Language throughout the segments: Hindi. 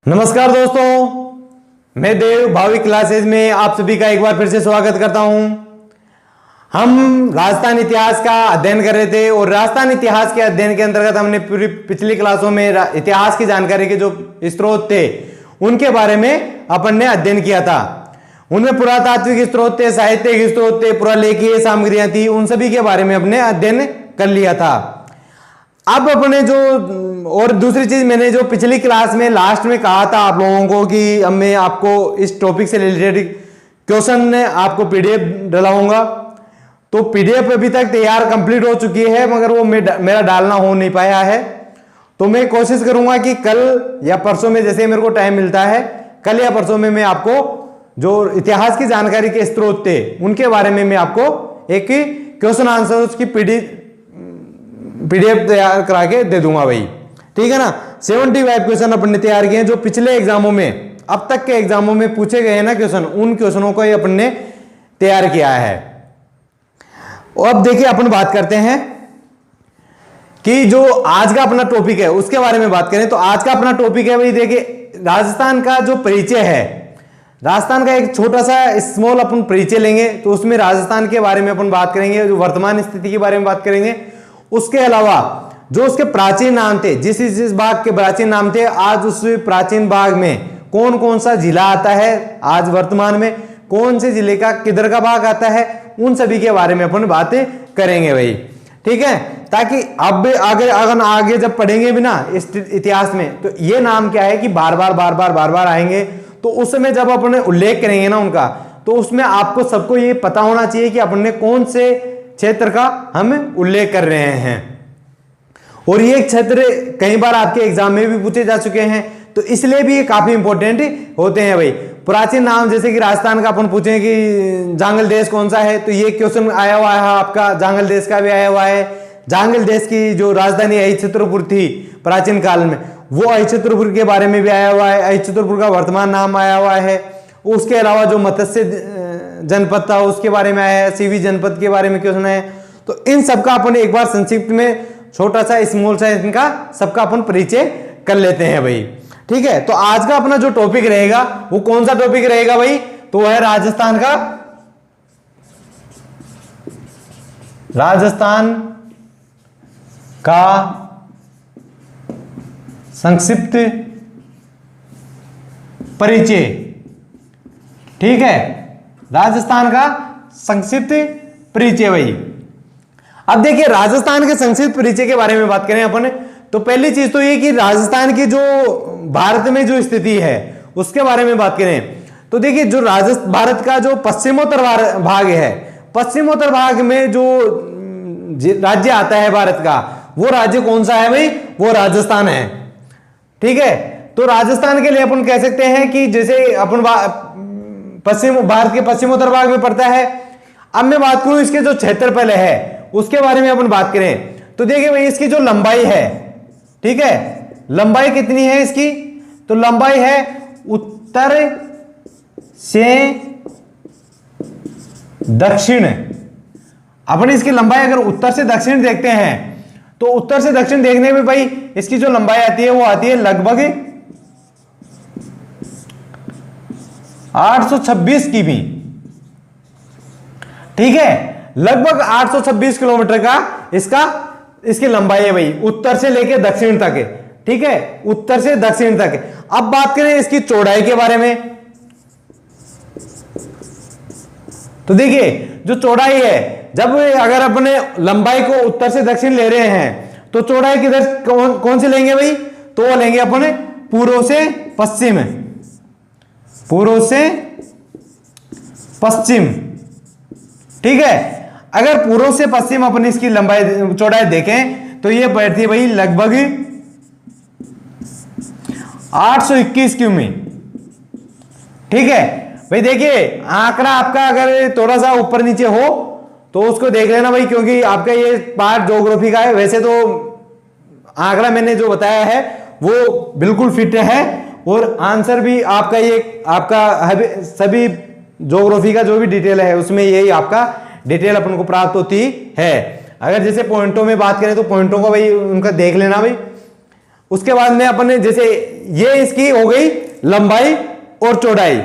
नमस्कार दोस्तों, मैं देव भावी क्लासेस में आप सभी का एक बार फिर से स्वागत करता हूं। हम राजस्थान इतिहास का अध्ययन कर रहे थे और राजस्थान इतिहास के अध्ययन के अंतर्गत हमने पूरी पिछली क्लासों में इतिहास की जानकारी के जो स्रोत थे उनके बारे में अपन ने अध्ययन किया था। उनमें पुरातात्विक स्रोत थे, साहित्यिक स्रोत थे, पुरालेखीय सामग्रियां थी, उन सभी के बारे में हमने अध्ययन कर लिया था। अब अपने जो और दूसरी चीज मैंने जो पिछली क्लास में लास्ट में कहा था आप लोगों को कि अब मैं आपको इस टॉपिक से रिलेटेड क्वेश्चन आपको पीडीएफ डलाऊंगा। तो पीडीएफ अभी तक तैयार कंप्लीट हो चुकी है मगर वो मेरा डालना हो नहीं पाया है। तो मैं कोशिश करूंगा कि कल या परसों में, जैसे मेरे को टाइम मिलता है, कल या परसों में मैं आपको जो इतिहास की जानकारी के स्रोत थे उनके बारे में मैं आपको एक क्वेश्चन आंसर उसकी पीडीएफ तैयार करा के दे दूंगा भाई, ठीक है ना। 75 क्वेश्चन अपन ने तैयार किए हैं जो पिछले एग्जामों में, अब तक के एग्जामों में पूछे गए हैं ना क्वेश्चन, उन क्वेश्चनों को अपन ने तैयार किया है। और अब देखिए अपन बात करते हैं कि जो आज का अपना टॉपिक है उसके बारे में बात करें। तो आज का अपना टॉपिक है भाई, देखिए राजस्थान का जो परिचय है, राजस्थान का एक छोटा सा स्मॉल अपन परिचय लेंगे। तो उसमें राजस्थान के बारे में अपन बात करेंगे, जो वर्तमान स्थिति के बारे में बात करेंगे। उसके अलावा जो उसके प्राचीन नाम थे, जिस भाग के प्राचीन नाम थे, आज उस प्राचीन भाग में कौन कौन सा जिला आता है, आज वर्तमान में कौन से जिले का किधर का भाग आता है, उन सभी के बारे में अपन बातें करेंगे भाई, ठीक है। ताकि अब आगे जब पढ़ेंगे भी ना इस इतिहास में, तो ये नाम क्या है कि बार बार आएंगे। तो उस समय जब अपन उल्लेख करेंगे ना उनका, तो उसमें आपको सबको ये पता होना चाहिए कि अपन ने कौन से क्षेत्र का हम उल्लेख कर रहे हैं। और ये क्षेत्र कई बार आपके एग्जाम में भी पूछे जा चुके हैं, तो इसलिए भी ये काफी इंपॉर्टेंट होते हैं भाई। प्राचीन नाम जैसे कि राजस्थान का अपन पूछें कि जांगल देश कौन सा है, तो ये क्वेश्चन आया हुआ है आपका, जांगल देश का भी आया हुआ है। जांगल देश की जो राजधानी अहिच्छत्रपुर थी प्राचीन काल में, वो अहिच्छत्रपुर के बारे में भी आया हुआ है। अहिच्छत्रपुर का वर्तमान नाम आया हुआ है। उसके अलावा जो मत्स्य जनपद था उसके बारे में आया है, सीवी जनपद के बारे में क्वेश्चन है। तो इन सबका अपन एक बार संक्षिप्त में छोटा सा स्मॉल सा इनका सबका अपन परिचय कर लेते हैं भाई, ठीक है। तो आज का अपना जो टॉपिक रहेगा वो कौन सा टॉपिक रहेगा भाई, तो वह है राजस्थान का संक्षिप्त परिचय, ठीक है। राजस्थान का संक्षिप्त परिचय भाई। अब देखिए राजस्थान के संक्षिप्त परिचय के बारे में बात करें अपन, तो पहली चीज तो ये कि राजस्थान की जो भारत में जो स्थिति है उसके बारे में बात करें। तो देखिए जो भारत का जो पश्चिमोत्तर भाग है, पश्चिमोत्तर भाग में जो राज्य आता है भारत का, वो राज्य कौन सा है भाई, वो राजस्थान है, ठीक है। तो राजस्थान के लिए अपन कह सकते हैं कि जैसे अपन भारत के पश्चिमोत्तर भाग में पड़ता है। अब मैं बात करूं इसके जो क्षेत्रफल है उसके बारे में अपन बात करें, तो देखिए भाई इसकी जो लंबाई है, ठीक है, लंबाई कितनी है इसकी, तो लंबाई है उत्तर से दक्षिण। अपन इसकी लंबाई अगर उत्तर से दक्षिण देखते हैं, तो उत्तर से दक्षिण देखने में भाई इसकी जो लंबाई आती है वो आती है लगभग 826 किमी, ठीक है। लगभग 826 किलोमीटर का इसकी लंबाई है भाई, उत्तर से लेकर दक्षिण तक है, ठीक है, उत्तर से दक्षिण तक है। अब बात करें इसकी चौड़ाई के बारे में, तो देखिए जो चौड़ाई है, जब अगर अपने लंबाई को उत्तर से दक्षिण ले रहे हैं तो चौड़ाई किधर कौन से लेंगे भाई, तो वो लेंगे अपने पूर्व से पश्चिम, पूर्व से पश्चिम, ठीक है। अगर पूर्व से पश्चिम अपन इसकी लंबाई चौड़ाई देखें तो ये बैठती है भाई लगभग 821 किमी, ठीक है भाई। देखिए आंकड़ा आपका अगर थोड़ा सा ऊपर नीचे हो तो उसको देख लेना भाई, क्योंकि आपका ये पार्ट ज्योग्राफी का है। वैसे तो आंकड़ा मैंने जो बताया है वो बिल्कुल फिट है, और आंसर भी आपका ये आपका सभी ज्योग्राफी का जो भी डिटेल है उसमें यही आपका डिटेल अपन को प्राप्त होती है। अगर जैसे पॉइंटों में बात करें तो पॉइंटों को भाई उनका देख लेना भाई। उसके बाद में अपन ने जैसे ये इसकी हो गई लंबाई और चौड़ाई।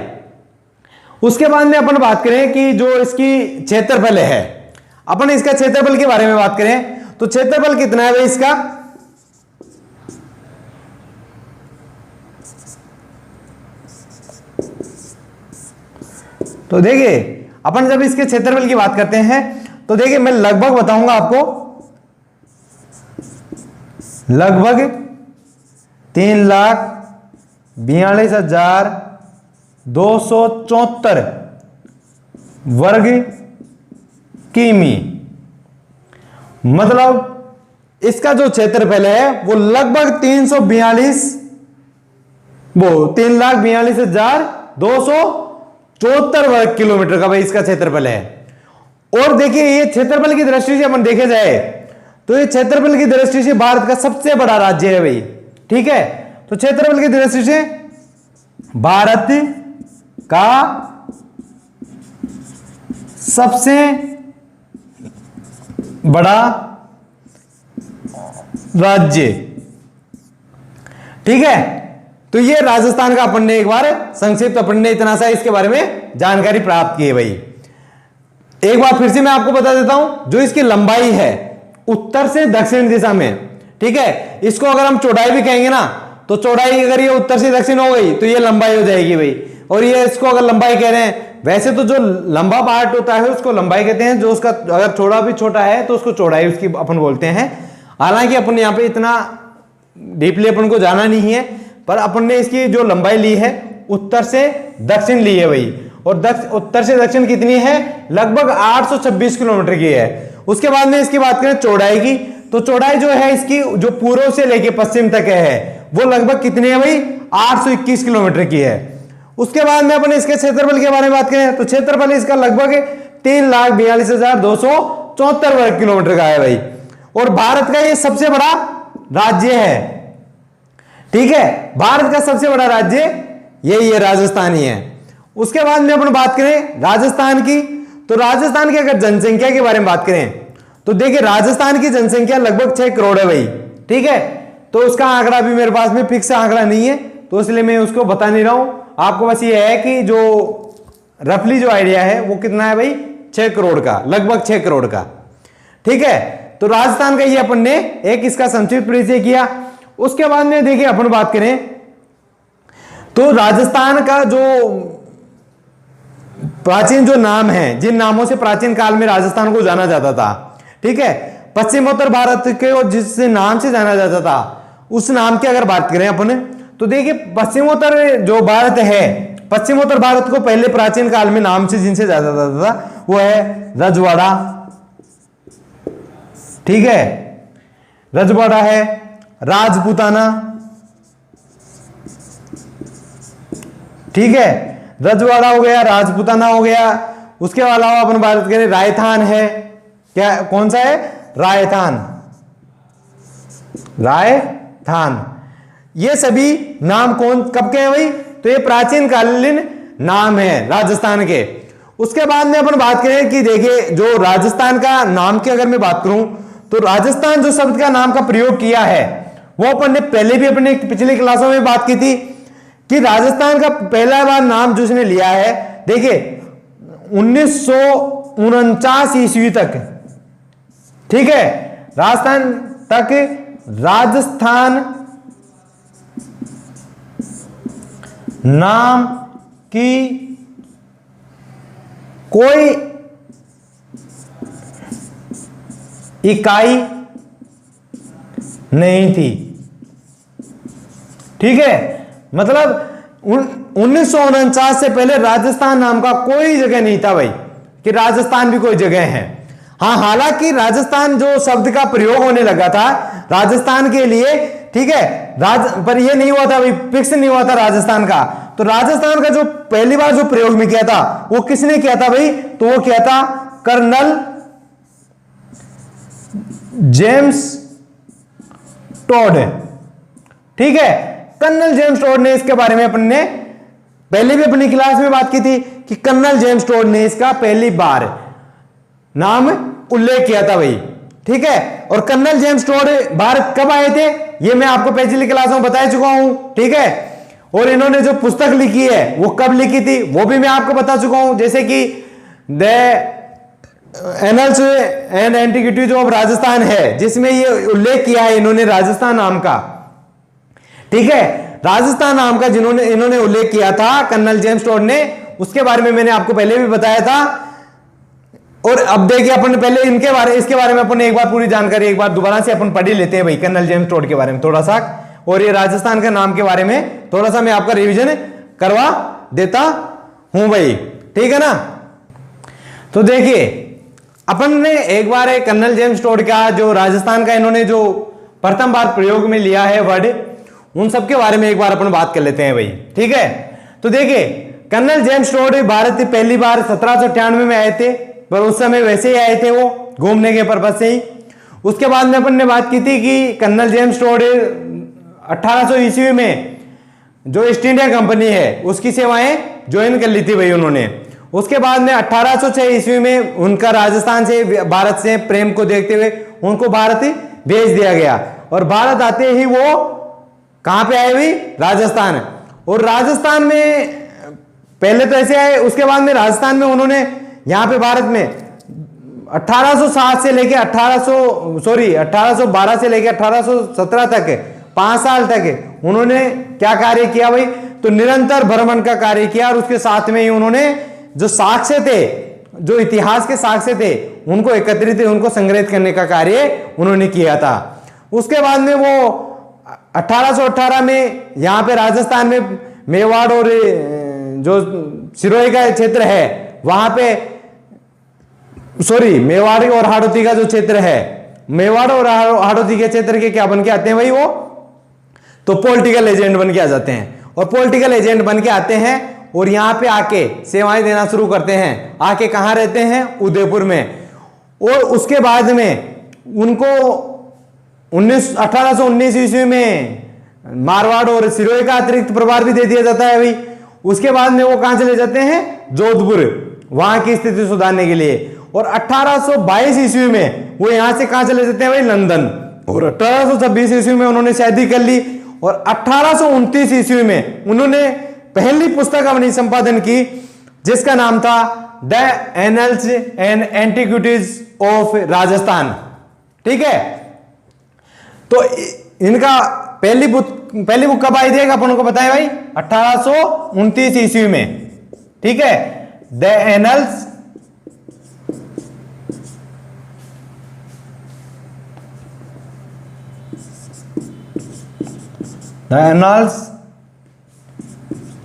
उसके बाद में अपन बात करें कि जो इसकी क्षेत्रफल है, अपन इसका क्षेत्रफल के बारे में बात करें तो क्षेत्रफल कितना है भाई इसका, तो देखिए अपन जब इसके क्षेत्रफल की बात करते हैं तो देखिए मैं लगभग बताऊंगा आपको, लगभग 3,42,274 वर्ग किमी। मतलब इसका जो क्षेत्रफल है वो लगभग 3,42,274 वर्ग किलोमीटर का भाई इसका क्षेत्रफल है। और देखिए ये क्षेत्रफल की दृष्टि से अपन देखे जाए तो ये क्षेत्रफल की दृष्टि से भारत का सबसे बड़ा राज्य है भाई, ठीक है। तो क्षेत्रफल की दृष्टि से भारत का सबसे बड़ा राज्य, ठीक है। तो ये राजस्थान का अपन ने एक बार संक्षिप्त अपन ने इतना सा इसके बारे में जानकारी प्राप्त की है भाई। एक बार फिर से मैं आपको बता देता हूं, जो इसकी लंबाई है उत्तर से दक्षिण दिशा में, ठीक है, इसको अगर हम चौड़ाई भी कहेंगे ना तो चौड़ाई अगर ये उत्तर से दक्षिण हो गई तो ये लंबाई हो जाएगी भाई। और ये इसको अगर लंबाई कह रहे हैं, वैसे तो जो लंबा पार्ट होता है उसको लंबाई कहते हैं, जो उसका अगर चौड़ा भी छोटा है तो उसको चौड़ाई उसकी अपन बोलते हैं। हालांकि अपन यहाँ पे इतना डीपली अपन को जाना नहीं है, पर अपन ने इसकी जो लंबाई ली है उत्तर से दक्षिण ली है भाई। और उत्तर से दक्षिण कितनी है, लगभग 826 किलोमीटर की है। उसके बाद में इसकी बात करें चौड़ाई की, तो चौड़ाई जो है इसकी जो पूर्व से लेके पश्चिम तक है वो लगभग कितनी है भाई, 821 किलोमीटर की है। उसके बाद में अपन इसके क्षेत्रफल के बारे में बात करें तो क्षेत्रफल इसका लगभग 3,42,274 वर्ग किलोमीटर का है भाई। और भारत का ये सबसे बड़ा राज्य है, ठीक है, भारत का सबसे बड़ा राज्य यही है, राजस्थान ही है। उसके बाद में अपन बात करें राजस्थान की, तो राजस्थान की अगर जनसंख्या के बारे में बात करें तो देखिए राजस्थान की जनसंख्या लगभग 6 करोड़ है भाई, ठीक है। तो उसका आंकड़ा भी मेरे पास में फिक्स आंकड़ा नहीं है तो इसलिए मैं उसको बता नहीं रहा हूं आपको। बस ये है कि जो रफली जो आइडिया है वो कितना है भाई, 6 करोड़ का, लगभग 6 करोड़ का, ठीक है। तो राजस्थान का ये अपन ने एक इसका संक्षिप्त परिचय किया। उसके बाद में देखिए अपन बात करें तो राजस्थान का जो प्राचीन जो नाम है, जिन नामों से प्राचीन काल में राजस्थान को जाना जाता था, ठीक है, पश्चिमोत्तर भारत के और जिस नाम से जाना जाता था उस नाम की अगर बात करें अपन तो देखिए पश्चिमोत्तर जो भारत है, पश्चिमोत्तर भारत को पहले प्राचीन काल में नाम से जिनसे जाना जाता था वो है रजवाड़ा, ठीक है, रजवाड़ा है, राजपूताना, ठीक है, रजवाड़ा हो गया, राजपूताना हो गया। उसके अलावा अपन बात करें रायथान है, क्या कौन सा है, रायथान, रायथान। ये सभी नाम कौन कब के हैं भाई, तो ये प्राचीन कालीन नाम है राजस्थान के। उसके बाद में अपन बात करें कि देखिए जो राजस्थान का नाम की अगर मैं बात करूं तो राजस्थान जो शब्द का नाम का प्रयोग किया है वो अपन ने पहले भी अपने पिछली क्लासों में बात की थी कि राजस्थान का पहला बार नाम जो उसने लिया है, देखिए 1949 ईस्वी तक, ठीक है, राजस्थान तक राजस्थान नाम की कोई इकाई नहीं थी, ठीक है। मतलब 1949 से पहले राजस्थान नाम का कोई जगह नहीं था भाई कि राजस्थान भी कोई जगह है। हाँ, हालांकि राजस्थान जो शब्द का प्रयोग होने लगा था राजस्थान के लिए, ठीक है, पर यह नहीं हुआ था भाई, फिक्स नहीं हुआ था राजस्थान का। तो राजस्थान का जो पहली बार जो प्रयोग में किया था वो किसने किया था भाई, तो वो किया था कर्नल जेम्स टॉड, ठीक है, कर्नल जेम्स टॉड ने इसके बारे में अपन ने पहले भी अपनी क्लास में बात की थी कि कर्नल जेम्स टॉड ने इसका पहली बार नाम उल्लेख किया था भाई। ठीक है। और कर्नल जेम्स टोड भारत कब आए थे ये मैं आपको पिछली क्लास में बता चुका हूं, ठीक है। और इन्होंने जो पुस्तक लिखी है वो कब लिखी थी वो भी मैं आपको बता चुका हूं, जैसे कि the annuls and antiquities of Rajasthan है, जिसमें ये उल्लेख किया है इन्होंने राजस्थान नाम का, ठीक है। राजस्थान नाम का जिन्होंने इन्होंने उल्लेख किया था कर्नल जेम्स टोड ने, उसके बारे में मैंने आपको पहले भी बताया था। और अब देखिए अपन पहले इसके बारे में अपन एक बार पूरी जानकारी एक बार दोबारा से अपन पढ़ ही लेते हैं भाई, कर्नल जेम्स टोड के बारे में थोड़ा सा, और ये राजस्थान का नाम के बारे में थोड़ा सा मैं आपका रिवीजन करवा देता हूं भाई, ठीक है ना। तो देखिए अपन ने एक बार कर्नल जेम्स टोड का जो राजस्थान का इन्होंने जो प्रथम बार प्रयोग में लिया है वर्ड, उन सब के बारे में एक बार अपन बात कर लेते हैं भाई, ठीक है। तो देखिए कर्नल जेम्स टोड भारत पहली बार 1798 में आए थे, पर उस समय वैसे ही आए थे वो घूमने के पर्पज से ही। उसके बाद में अपन ने बात की थी कि कर्नल जेम्स टोड 1800 ईस्वी में जो ईस्ट इंडिया कंपनी है उसकी सेवाएं ज्वाइन कर ली थी भाई उन्होंने। उसके बाद में 1806 ईस्वी में उनका राजस्थान से भारत से प्रेम को देखते हुए उनको भारत भेज दिया गया, और भारत आते ही वो कहां पे आए भाई, राजस्थान। और राजस्थान में पहले तो ऐसे आए, उसके बाद में राजस्थान में उन्होंने यहां पे भारत में 1807 से लेके 1812 से लेके 1817 तक 5 साल तक उन्होंने क्या कार्य किया भाई, तो निरंतर भ्रमण का कार्य किया। और उसके साथ में ही उन्होंने जो साक्ष्य थे, जो इतिहास के साक्ष्य थे, उनको एकत्रित उनको संग्रहित करने का कार्य उन्होंने किया था। उसके बाद में वो 1818 में यहां पे राजस्थान में मेवाड़ और जो सिरोही का क्षेत्र है वहां पे, सॉरी मेवाड़ और हाड़ौती का जो क्षेत्र है, मेवाड़ और हाड़ौती के क्षेत्र के क्या बन के आते हैं भाई वो, तो पॉलिटिकल एजेंट बन के आ जाते हैं। और पॉलिटिकल एजेंट बन के आते हैं और यहां पे आके सेवाएं देना शुरू करते हैं। आके कहां रहते हैं, उदयपुर में। और उसके बाद में उनको 1819 ईस्वी में मारवाड़ और सिरोही का अतिरिक्त प्रभार भी दे दिया जाता है भाई। उसके बाद में वो कहां चले जाते हैं, जोधपुर, वहां की स्थिति सुधारने के लिए। और 1822 ईस्वी में वो यहां से कहां चले जाते हैं भाई, लंदन। और 1826 ईस्वी में उन्होंने शादी कर ली। और 1829 ईस्वी में उन्होंने पहली पुस्तक अपनी संपादन की, जिसका नाम था the annuls and antiquities of Rajasthan, ठीक है। तो इनका पहली बुक कब आई थी अपन को बताएं भाई, 1829 ईस्वी में, ठीक है। The annuls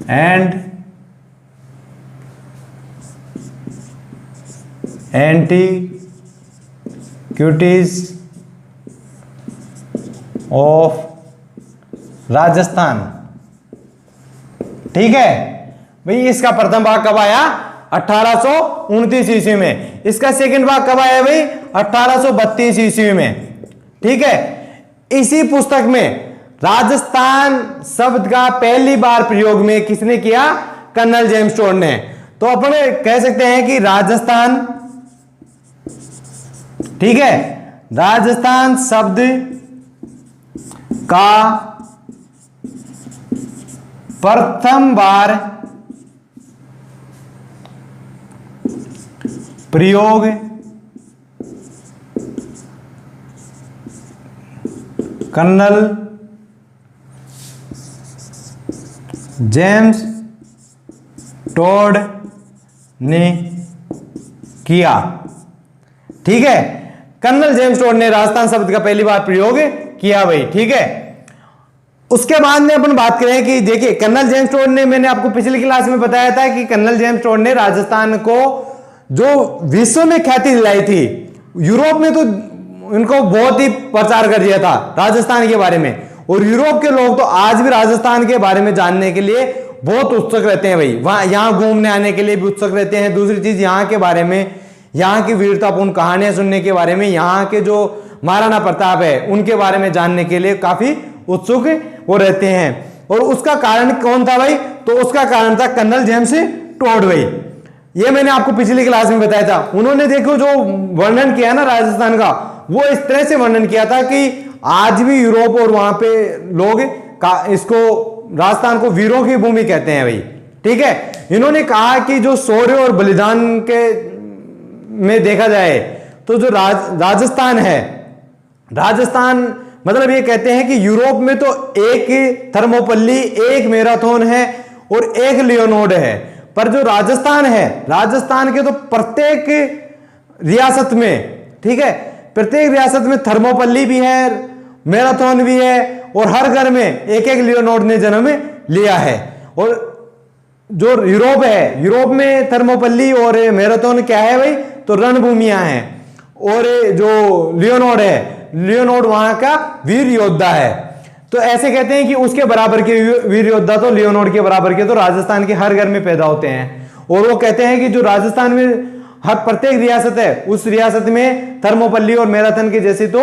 and antiquities of Rajasthan, ठीक है भाई। इसका प्रथम भाग कब आया, 1829 ईस्वी में। इसका सेकंड भाग कब आया भाई, 1832 ईस्वी में, ठीक है। इसी पुस्तक में राजस्थान शब्द का पहली बार प्रयोग में किसने किया, कर्नल जेम्स टोड ने। तो अपन कह सकते हैं कि राजस्थान, ठीक है, राजस्थान शब्द का प्रथम बार प्रयोग कर्नल जेम्स टोड ने किया, ठीक है। कर्नल जेम्स टोड ने राजस्थान शब्द का पहली बार प्रयोग किया भाई, ठीक है। उसके बाद में अपन बात करें कि देखिए कर्नल जेम्स टोड ने, मैंने आपको पिछली क्लास में बताया था कि कर्नल जेम्स टोड ने राजस्थान को जो विश्व में ख्याति दिलाई थी, यूरोप में तो इनको बहुत ही प्रचार कर दिया था राजस्थान के बारे में। और यूरोप के लोग तो आज भी राजस्थान के बारे में जानने के लिए बहुत उत्सुक रहते हैं भाई, वहां यहां घूमने आने के लिए भी उत्सुक रहते हैं। दूसरी चीज यहाँ के बारे में, यहाँ की वीरतापूर्ण कहानियां सुनने के बारे में, यहाँ के जो महाराणा प्रताप है उनके बारे में जानने के लिए काफी उत्सुक वो रहते हैं। और उसका कारण कौन था भाई, तो उसका कारण था कर्नल जेम्स टोड भाई। ये मैंने आपको पिछली क्लास में बताया था। उन्होंने देखो जो वर्णन किया ना राजस्थान का, वो इस तरह से वर्णन किया था कि आज भी यूरोप और वहां पे लोग इसको राजस्थान को वीरों की भूमि कहते हैं भाई। ठीक है, इन्होंने कहा कि जो शौर्य और बलिदान के में देखा जाए तो जो राजस्थान है, राजस्थान मतलब ये कहते हैं कि यूरोप में तो एक थर्मोपल्ली, एक मैराथन है और एक लियोनोर्ड है, पर जो राजस्थान है, राजस्थान के तो प्रत्येक रियासत में, ठीक है, प्रत्येक रियासत में थर्मोपल्ली भी है, मैराथन भी है और हर घर में एक एक लियोनोर्ड ने जन्म लिया है। और जो यूरोप है, यूरोप में थर्मोपल्ली और मैराथन क्या है भाई, तो रणभूमियां हैं। और जो लियोनोर्ड है, लियोनोर्ड वहां का वीर योद्धा है। तो ऐसे कहते हैं कि उसके बराबर के वीर योद्धा तो लियोनोर्ड के बराबर के तो राजस्थान के हर घर में पैदा होते हैं। और वो कहते हैं कि जो राजस्थान में हर प्रत्येक रियासत है, उस रियासत में थर्मोपल्ली और मैराथन के जैसे तो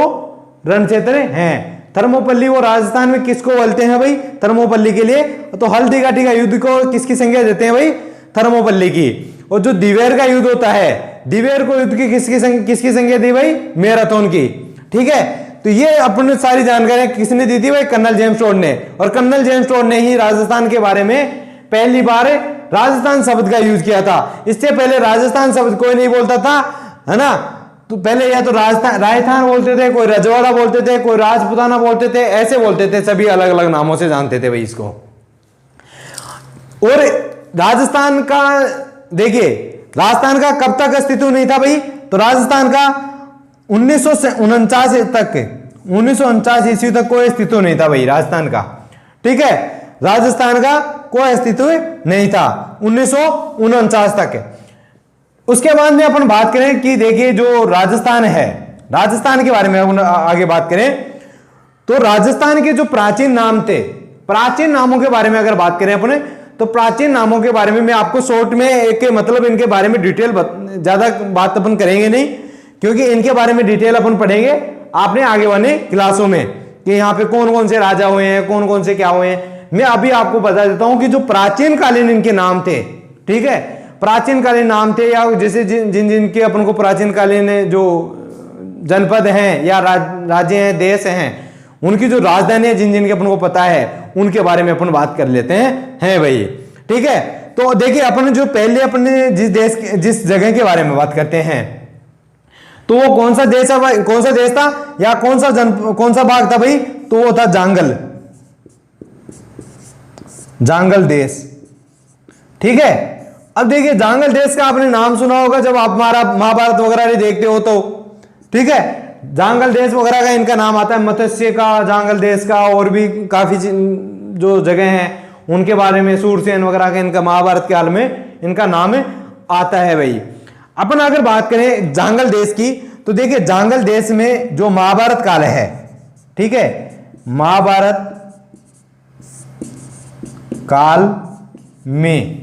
रण क्षेत्र हैं। थर्मोपल्ली वो राजस्थान में किसको बोलते हैं भाई, थर्मोपल्ली के लिए तो हल्दीघाटी का युद्ध को किसकी संज्ञा देते हैं भाई, थर्मोपल्ली की। और जो दिवेर का युद्ध होता है, दिवेर को युद्ध की किसकी संज्ञा दी भाई, मैराथन की। ठीक है, तो ये अपने सारी जानकारी किसने दी थी भाई, कर्नल जेम्स टोड ने। और कर्नल जेम्स टोड ने ही राजस्थान के बारे में पहली बार राजस्थान शब्द का यूज किया था। इससे पहले राजस्थान शब्द कोई नहीं बोलता था, है ना। तो पहले या तो राजस्थान बोलते थे, कोई रजवाड़ा बोलते थे, कोई राजपुताना बोलते थे, ऐसे बोलते थे, सभी अलग अलग नामों से जानते थे भाई इसको। और राजस्थान का देखिए, राजस्थान का कब तक अस्तित्व नहीं था भाई, तो राजस्थान का 1949 तक, 1949 ईस्वी तक कोई अस्तित्व नहीं था भाई राजस्थान का। ठीक है, राजस्थान का कोई अस्तित्व नहीं था 1949 तक। उसके बाद में अपन बात करें कि देखिए जो राजस्थान है, राजस्थान के बारे में अपन आगे बात करें तो राजस्थान के जो प्राचीन नाम थे, प्राचीन नामों के बारे में अगर बात करें अपने, तो प्राचीन नामों के बारे में मैं आपको शॉर्ट में एक मतलब इनके बारे में डिटेल ज्यादा बात अपन करेंगे नहीं, क्योंकि इनके बारे में डिटेल अपन पढ़ेंगे आपने आगे वाले क्लासों में कि यहाँ पे कौन कौन से राजा हुए हैं, कौन कौन से क्या हुए हैं। मैं अभी आपको बता देता हूं कि जो प्राचीन कालीन इनके नाम थे, ठीक है, प्राचीन कालीन नाम थे, या जैसे जिनके अपन को प्राचीन कालीन जो जनपद हैं या राज्य हैं, देश हैं, उनकी जो राजधानी है, जिनके अपन को पता है, उनके बारे में अपन बात कर लेते हैं भाई। ठीक है, तो देखिए अपन जो पहले अपने जिस जगह के बारे में बात करते हैं, तो वो कौन सा देश है भाई, कौन सा देश था या कौन सा भाग था भाई, तो वो था जांगल, जांगल देश। ठीक है, अब देखिए जांगल देश का आपने नाम सुना होगा जब आप हमारा महाभारत वगैरह भी देखते हो तो। ठीक है, जांगल देश वगैरह का इनका नाम आता है, मत्स्य का, जांगल देश का, और भी काफी जो जगह हैं उनके बारे में, सूरसेन वगैरह का इनका महाभारत काल में इनका नाम आता है भाई। अपन अगर बात करें जांगल देश की, तो देखिए जांगल देश में जो महाभारत काल है, ठीक है, महाभारत काल में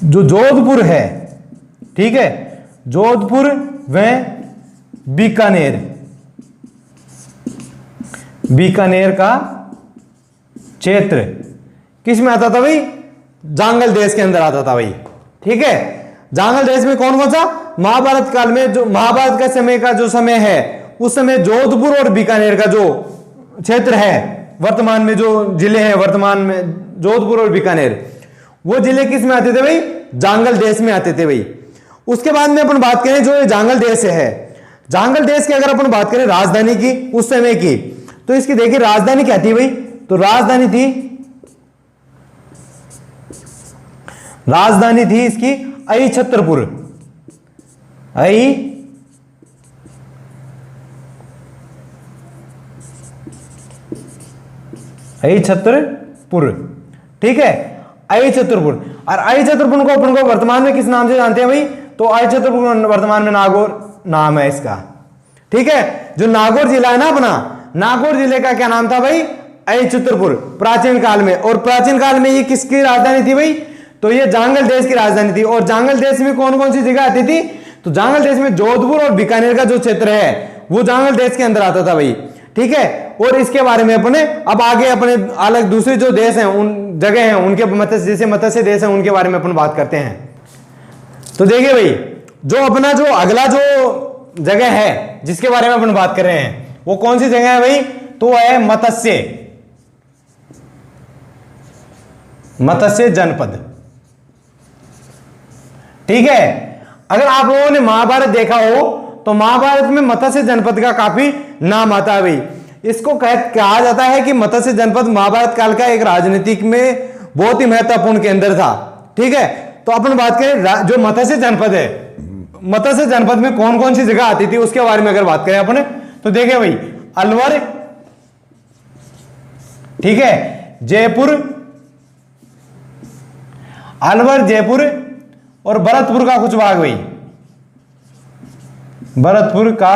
जो जोधपुर है, ठीक है, जोधपुर व बीकानेर, बीकानेर का क्षेत्र किस में आता था भाई, जांगल देश के अंदर आता था भाई। ठीक है, जांगल देश में कौन कौन सा, महाभारत काल में, जो महाभारत का समय का जो समय है, उस समय जोधपुर और बीकानेर का जो क्षेत्र है, वर्तमान में जो जिले हैं, वर्तमान में जोधपुर और बीकानेर, वो जिले किस में आते थे भाई, जांगल देश में आते थे भाई। उसके बाद में अपन बात करें जो जांगल देश है, जांगल देश की अगर अपन बात करें राजधानी की उस समय की, तो इसकी देखिए राजधानी क्या थी भाई, तो राजधानी थी इसकी अई छत्रपुर, अई छत्रपुर। ठीक है, अई छत्रपुर, और अई छत्रपुर को अपन को वर्तमान में किस नाम से जानते हैं भाई, तो अई छत्रपुर वर्तमान में नागौर नाम है इसका। ठीक है, जो नागौर जिला है ना अपना, नागौर जिले का क्या नाम था भाई, अई छत्रपुर प्राचीन काल में। और प्राचीन काल में ये किसकी राजधानी थी भाई, तो ये जांगल देश की राजधानी थी। और जांगल देश में कौन कौन सी जगह आती थी, तो जांगल देश में जोधपुर और बीकानेर का जो क्षेत्र है वो जांगल देश के अंदर आता था भाई। ठीक है, और इसके बारे में अपने अब आगे अपने अलग दूसरे जो देश हैं, उन जगह हैं उनके जैसे मत्स्य देश हैं, उनके बारे में अपन बात करते हैं। तो देखिए भाई, जो अपना जो अगला जो जगह है जिसके बारे में अपन बात कर रहे हैं वो कौन सी जगह है भाई? तो है मत्स्य जनपद। ठीक है, अगर आप लोगों ने महाभारत देखा हो तो महाभारत में मत्स्य जनपद का काफी नाम आता है भाई। इसको कहा जाता है कि मत्स्य जनपद महाभारत काल का एक राजनीतिक में बहुत ही महत्वपूर्ण केंद्र था। ठीक है, तो अपन बात करें जो मत्स्य जनपद है, मत्स्य जनपद में कौन कौन सी जगह आती थी उसके बारे में अगर बात करें अपन, तो देखिए भाई, अलवर, ठीक है, जयपुर, अलवर, जयपुर और भरतपुर का कुछ भाग भाई, भरतपुर का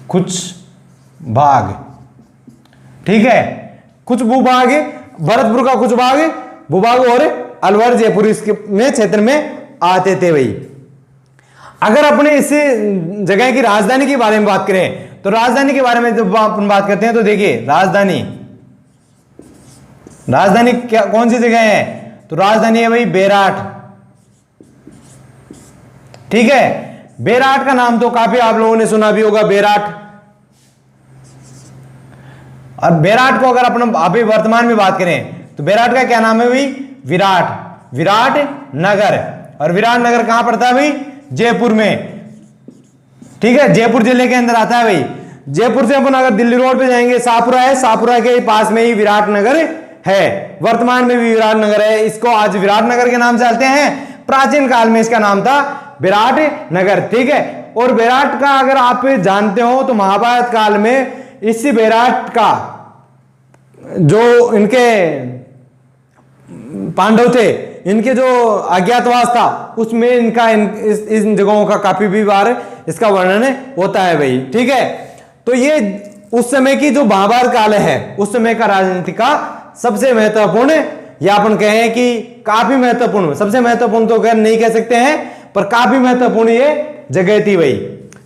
कुछ भाग। ठीक है, कुछ भूभाग, भरतपुर का कुछ भाग भूभाग और अलवर, जयपुर इसके में क्षेत्र में आते थे भाई। अगर अपने इस जगह की राजधानी के बारे में बात करें तो राजधानी के बारे में जब अपन बात करते हैं तो देखिए, राजधानी क्या कौन सी जगह है? तो राजधानी है भाई बेराट। ठीक है, बेराट का नाम तो काफी आप लोगों ने सुना भी होगा, बेराट। और बेराट को अगर अपन अभी वर्तमान में बात करें तो बेराट का क्या नाम है भाई? विराट नगर। और विराट नगर कहां पड़ता है भाई? जयपुर में। ठीक है, जयपुर जिले के अंदर आता है भाई। जयपुर से अपन अगर दिल्ली रोड पे जाएंगे, शाहपुरा है, शाहपुरा के पास में ही विराट नगर है। वर्तमान में भी विराट नगर है। इसको आज विराट नगर के नाम से चलते हैं, प्राचीन काल में इसका नाम था विराट नगर। ठीक है, और विराट का अगर आप जानते हो तो महाभारत काल में इसी विराट का जो इनके पांडव थे, इनके जो अज्ञातवास था उसमें इनका इन जगहों का काफी भी बार इसका वर्णन होता है भाई। ठीक है, तो ये उस समय की जो महाभारत काल है उस समय का राजनीति का सबसे महत्वपूर्ण, या अपन कहें कि काफी महत्वपूर्ण, सबसे महत्वपूर्ण तो नहीं कह सकते हैं पर काफी महत्वपूर्ण ये जगह थी भाई।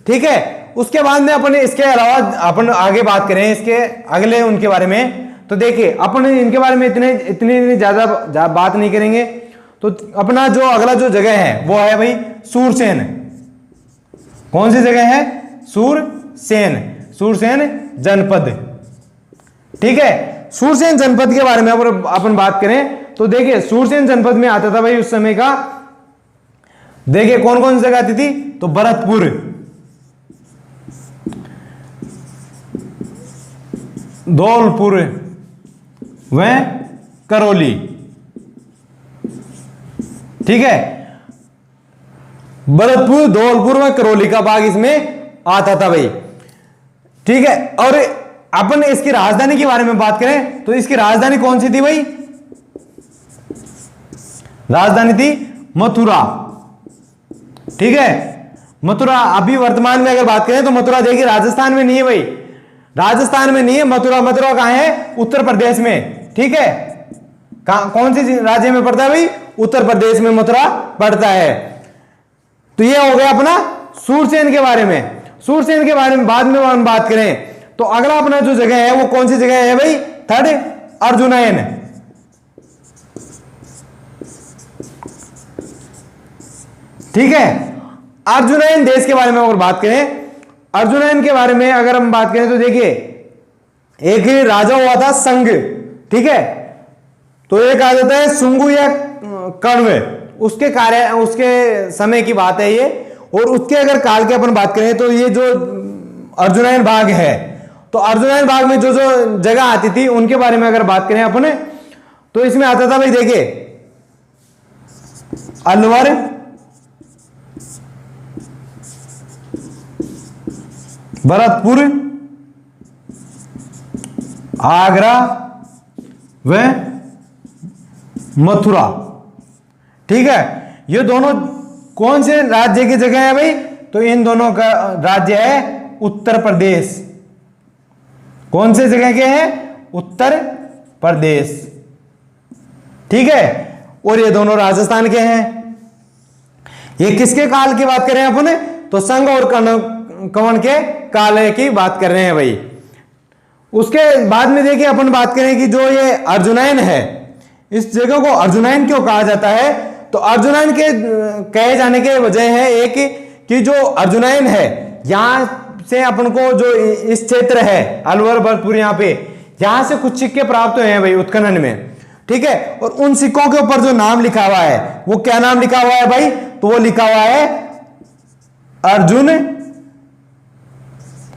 ठीक है, उसके बाद में अपन इसके अलावा अपन आगे बात करें इसके अगले उनके बारे में, तो देखिए अपन इनके बारे में इतनी ज्यादा बात नहीं करेंगे। तो अपना जो अगला जो जगह है वो है भाई सूरसेन। कौन सी जगह है? सूरसेन जनपद। ठीक है, सूरसेन जनपद के बारे में अपन बात करें तो देखिए, सूरसेन जनपद में आता था भाई उस समय का, देखिए कौन कौन सी जगह आती थी? तो भरतपुर, धौलपुर व करौली। ठीक है, भरतपुर, धौलपुर व करौली का भाग इसमें आता था भाई। ठीक है, और अपन इसकी राजधानी के बारे में बात करें तो इसकी राजधानी कौन सी थी भाई? राजधानी थी मथुरा। ठीक है, मथुरा अभी वर्तमान में अगर बात करें तो मथुरा देखिए राजस्थान में नहीं है भाई, राजस्थान में नहीं है मथुरा। मथुरा कहां है? उत्तर प्रदेश में। ठीक है, कौन सी राज्य में पड़ता है भाई? उत्तर प्रदेश में मथुरा पड़ता है। तो ये हो गया अपना सूरसेन के बारे में। सूरसेन के बारे में बाद में हम बात करें तो अगला अपना जो जगह है वो कौन सी जगह है भाई? थर्ड, अर्जुनयन। ठीक है, अर्जुनयन देश के बारे में अगर बात करें, अर्जुनयन के बारे में अगर हम बात करें तो देखिए, एक राजा हुआ था संग। ठीक है, तो एक आ जाता है सुंगु या कण्व, उसके समय की बात है ये। और उसके अगर काल की अपन बात करें तो ये जो अर्जुनयन भाग है, तो अर्जुनयन भाग में जो जो जगह आती थी उनके बारे में अगर बात करें अपने, तो इसमें आता था भाई देखिए, अलवर, भरतपुर, आगरा व मथुरा। ठीक है, ये दोनों कौन से राज्य की जगह है भाई? तो इन दोनों का राज्य है उत्तर प्रदेश। कौन से जगह के हैं? उत्तर प्रदेश। ठीक है, और ये दोनों राजस्थान के हैं। ये किसके काल की बात करें अपन? तो संघ और कवन के काल की बात कर रहे हैं भाई। उसके बाद में देखिए अपन बात करें कि जो ये अर्जुनयन है, इस जगह को अर्जुनयन क्यों कहा जाता है? तो अर्जुनयन के कहे जाने के वजह है एक कि जो अर्जुनयन है यहां से अपन को जो इस क्षेत्र है अलवर भरतपुर यहाँ पे यहां से कुछ सिक्के प्राप्त हुए हैं भाई उत्खनन में, ठीक है। और उन सिक्कों के ऊपर जो नाम लिखा हुआ है वो क्या नाम लिखा हुआ है भाई, तो वो लिखा हुआ है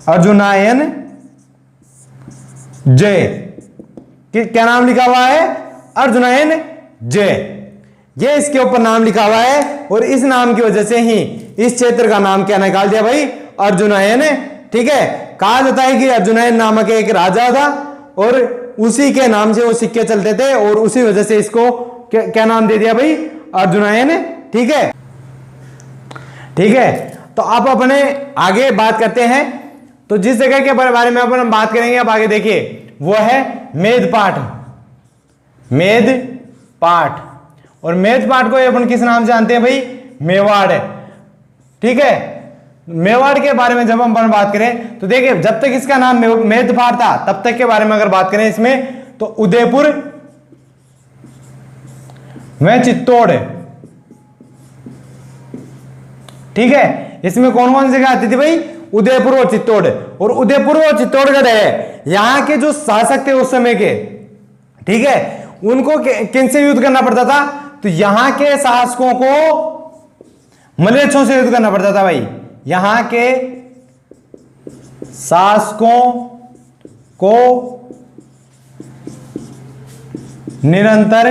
अर्जुनायन जय। क्या नाम लिखा हुआ है, अर्जुनायन जय, ये इसके ऊपर नाम लिखा हुआ है। और इस नाम की वजह से ही इस क्षेत्र का नाम क्या निकाल दिया भाई, अर्जुनायन, ठीक है। कहा जाता है कि अर्जुनायन नामक एक राजा था और उसी के नाम से वो सिक्के चलते थे और उसी वजह से इसको क्या नाम दे दिया भाई, अर्जुनायन, ठीक है। ठीक है, तो आप अपने आगे बात करते हैं। तो जिस जगह के बारे में अपन बात करेंगे अब आगे देखिए, वो है मेदपाट। मेदपाट, और मेदपाट को अपन किस नाम से जानते हैं भाई, मेवाड़, ठीक है। मेवाड़ के बारे में जब हम बात करें तो देखिए जब तक इसका नाम मेदपाट था तब तक के बारे में अगर बात करें इसमें तो उदयपुर में चित्तौड़, ठीक है। इसमें कौन कौन सी जगह आती थी भाई, उदयपुर और चित्तौड़। और उदयपुर और चित्तौड़गढ़ है यहां के जो शासक थे उस समय के, ठीक है, उनको किनसे युद्ध करना पड़ता था, तो यहां के शासकों को मलेच्छों से युद्ध करना पड़ता था भाई। यहां के शासकों को निरंतर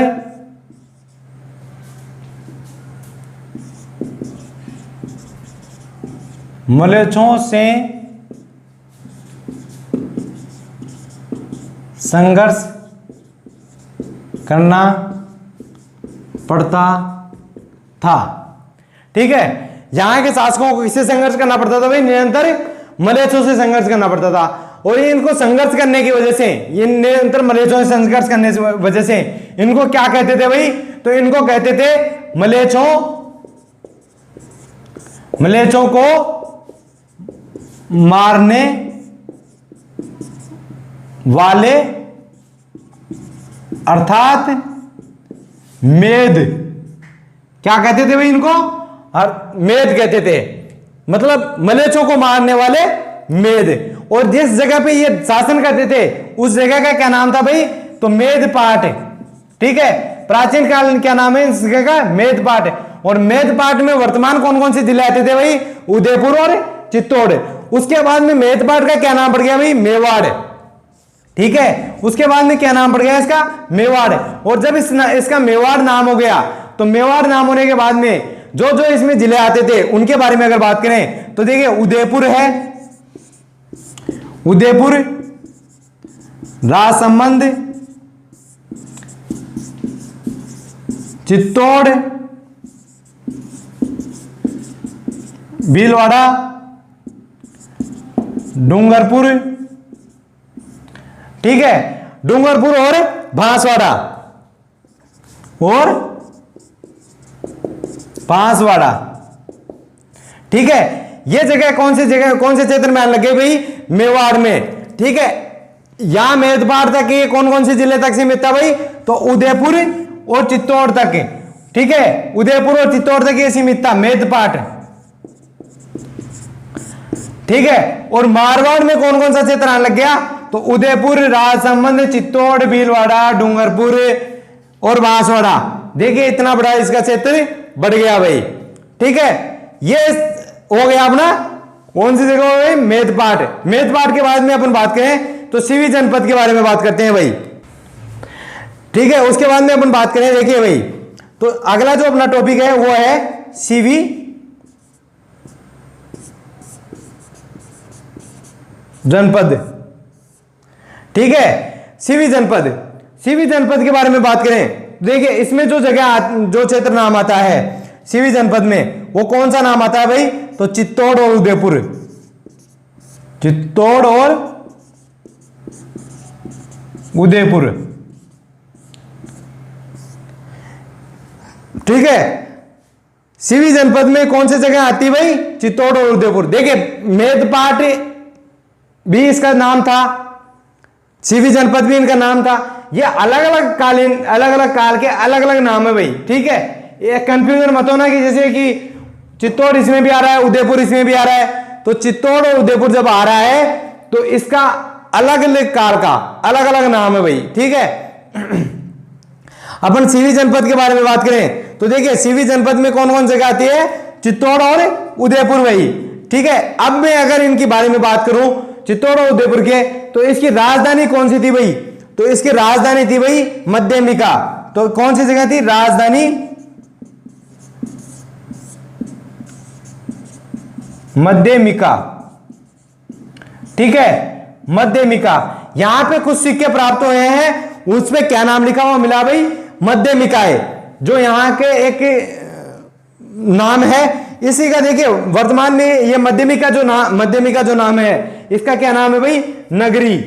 मलेच्छों से संघर्ष करना पड़ता था, ठीक है। यहां के शासकों को किससे संघर्ष करना पड़ता था भाई, निरंतर मलेच्छों से संघर्ष करना पड़ता था। और इनको संघर्ष करने की वजह से, ये निरंतर मलेच्छों से संघर्ष करने की वजह से इनको क्या कहते थे भाई, तो इनको कहते थे मलेच्छों को मारने वाले, अर्थात मेद। क्या कहते थे भाई इनको, मेद कहते थे, मतलब मलेच्छों को मारने वाले मेद। और जिस जगह पे ये शासन करते थे उस जगह का क्या नाम था भाई, तो मेदपाट, ठीक है। प्राचीन काल में क्या नाम है इस जगह का, मेदपाट। और मेदपाट में वर्तमान कौन कौन से जिले आते थे भाई, उदयपुर और चित्तौड़। उसके बाद में मेदपाट का क्या नाम पड़ गया भाई, मेवाड़, ठीक है। उसके बाद में क्या नाम पड़ गया इसका, मेवाड़। और जब इसका मेवाड़ नाम हो गया तो मेवाड़ नाम होने के बाद में जो जो इसमें जिले आते थे उनके बारे में अगर बात करें तो देखिए उदयपुर है, उदयपुर, राजसमंद, चित्तौड़, भीलवाड़ा, डूंगरपुर, ठीक है, डूंगरपुर और बांसवाड़ा ठीक है। ये जगह कौन से क्षेत्र में आने लगे भाई, मेवाड़ में, ठीक है। यहां मेदपाट तक ये कौन कौन से जिले तक सीमित था भाई, तो उदयपुर और चित्तौड़ तक, ठीक है। उदयपुर और चित्तौड़ तक ये सीमित था मेदपाट, ठीक है। और मारवाड़ में कौन कौन सा क्षेत्र आने लग गया, तो उदयपुर, राजसमंद, चित्तौड़, भीलवाड़ा, डूंगरपुर और बांसवाड़ा। देखिए इतना बड़ा इसका क्षेत्र बढ़ गया भाई, ठीक है। ये हो गया अपना कौन सी जगह हो गई, मेदपाट। मेदपाट के बाद में अपन बात करें तो सीवी जनपद के बारे में बात करते हैं भाई, ठीक है। उसके बाद में अपन बात करें, देखिए भाई, तो अगला जो अपना टॉपिक है वो है सीवी जनपद, ठीक है। सीवी जनपद के बारे में बात करें, देखिए इसमें जो क्षेत्र नाम आता है सीवी जनपद में वो कौन सा नाम आता है भाई, तो चित्तौड़ और उदयपुर, चित्तौड़ और उदयपुर, ठीक है। सीवी जनपद में कौन सी जगह आती है भाई, चित्तौड़ और उदयपुर। देखिए मेदपाट भी इसका नाम था, सीवी जनपद भी इनका नाम था। ये अलग अलग काल के अलग अलग नाम है भाई, ठीक है। ये कंफ्यूजन मत होना कि जैसे कि चित्तौड़ इसमें भी आ रहा है, उदयपुर इसमें भी आ रहा है, तो चित्तौड़ और उदयपुर जब आ रहा है तो इसका अलग अलग काल का अलग अलग नाम है भाई, ठीक है। अपन सीवी जनपद के बारे में बात करें तो देखिए सीवी जनपद में कौन कौन जगह आती है, चित्तौड़ और उदयपुर भाई, ठीक है। अब मैं अगर इनके बारे में बात करूं चित्तौड़ और उदयपुर के, तो इसकी राजधानी कौन सी थी भाई, तो इसकी राजधानी थी भाई मध्यमिका। तो कौन सी जगह थी, राजधानी मध्यमिका, ठीक है, मध्यमिका। यहां पे कुछ सिक्के प्राप्त हुए हैं, उसमें क्या नाम लिखा हुआ मिला भाई, मध्यमिका है, जो यहां के एक नाम है इसी का। देखिए वर्तमान में ये मध्यमिका जो नाम है इसका क्या नाम है भाई, नगरी।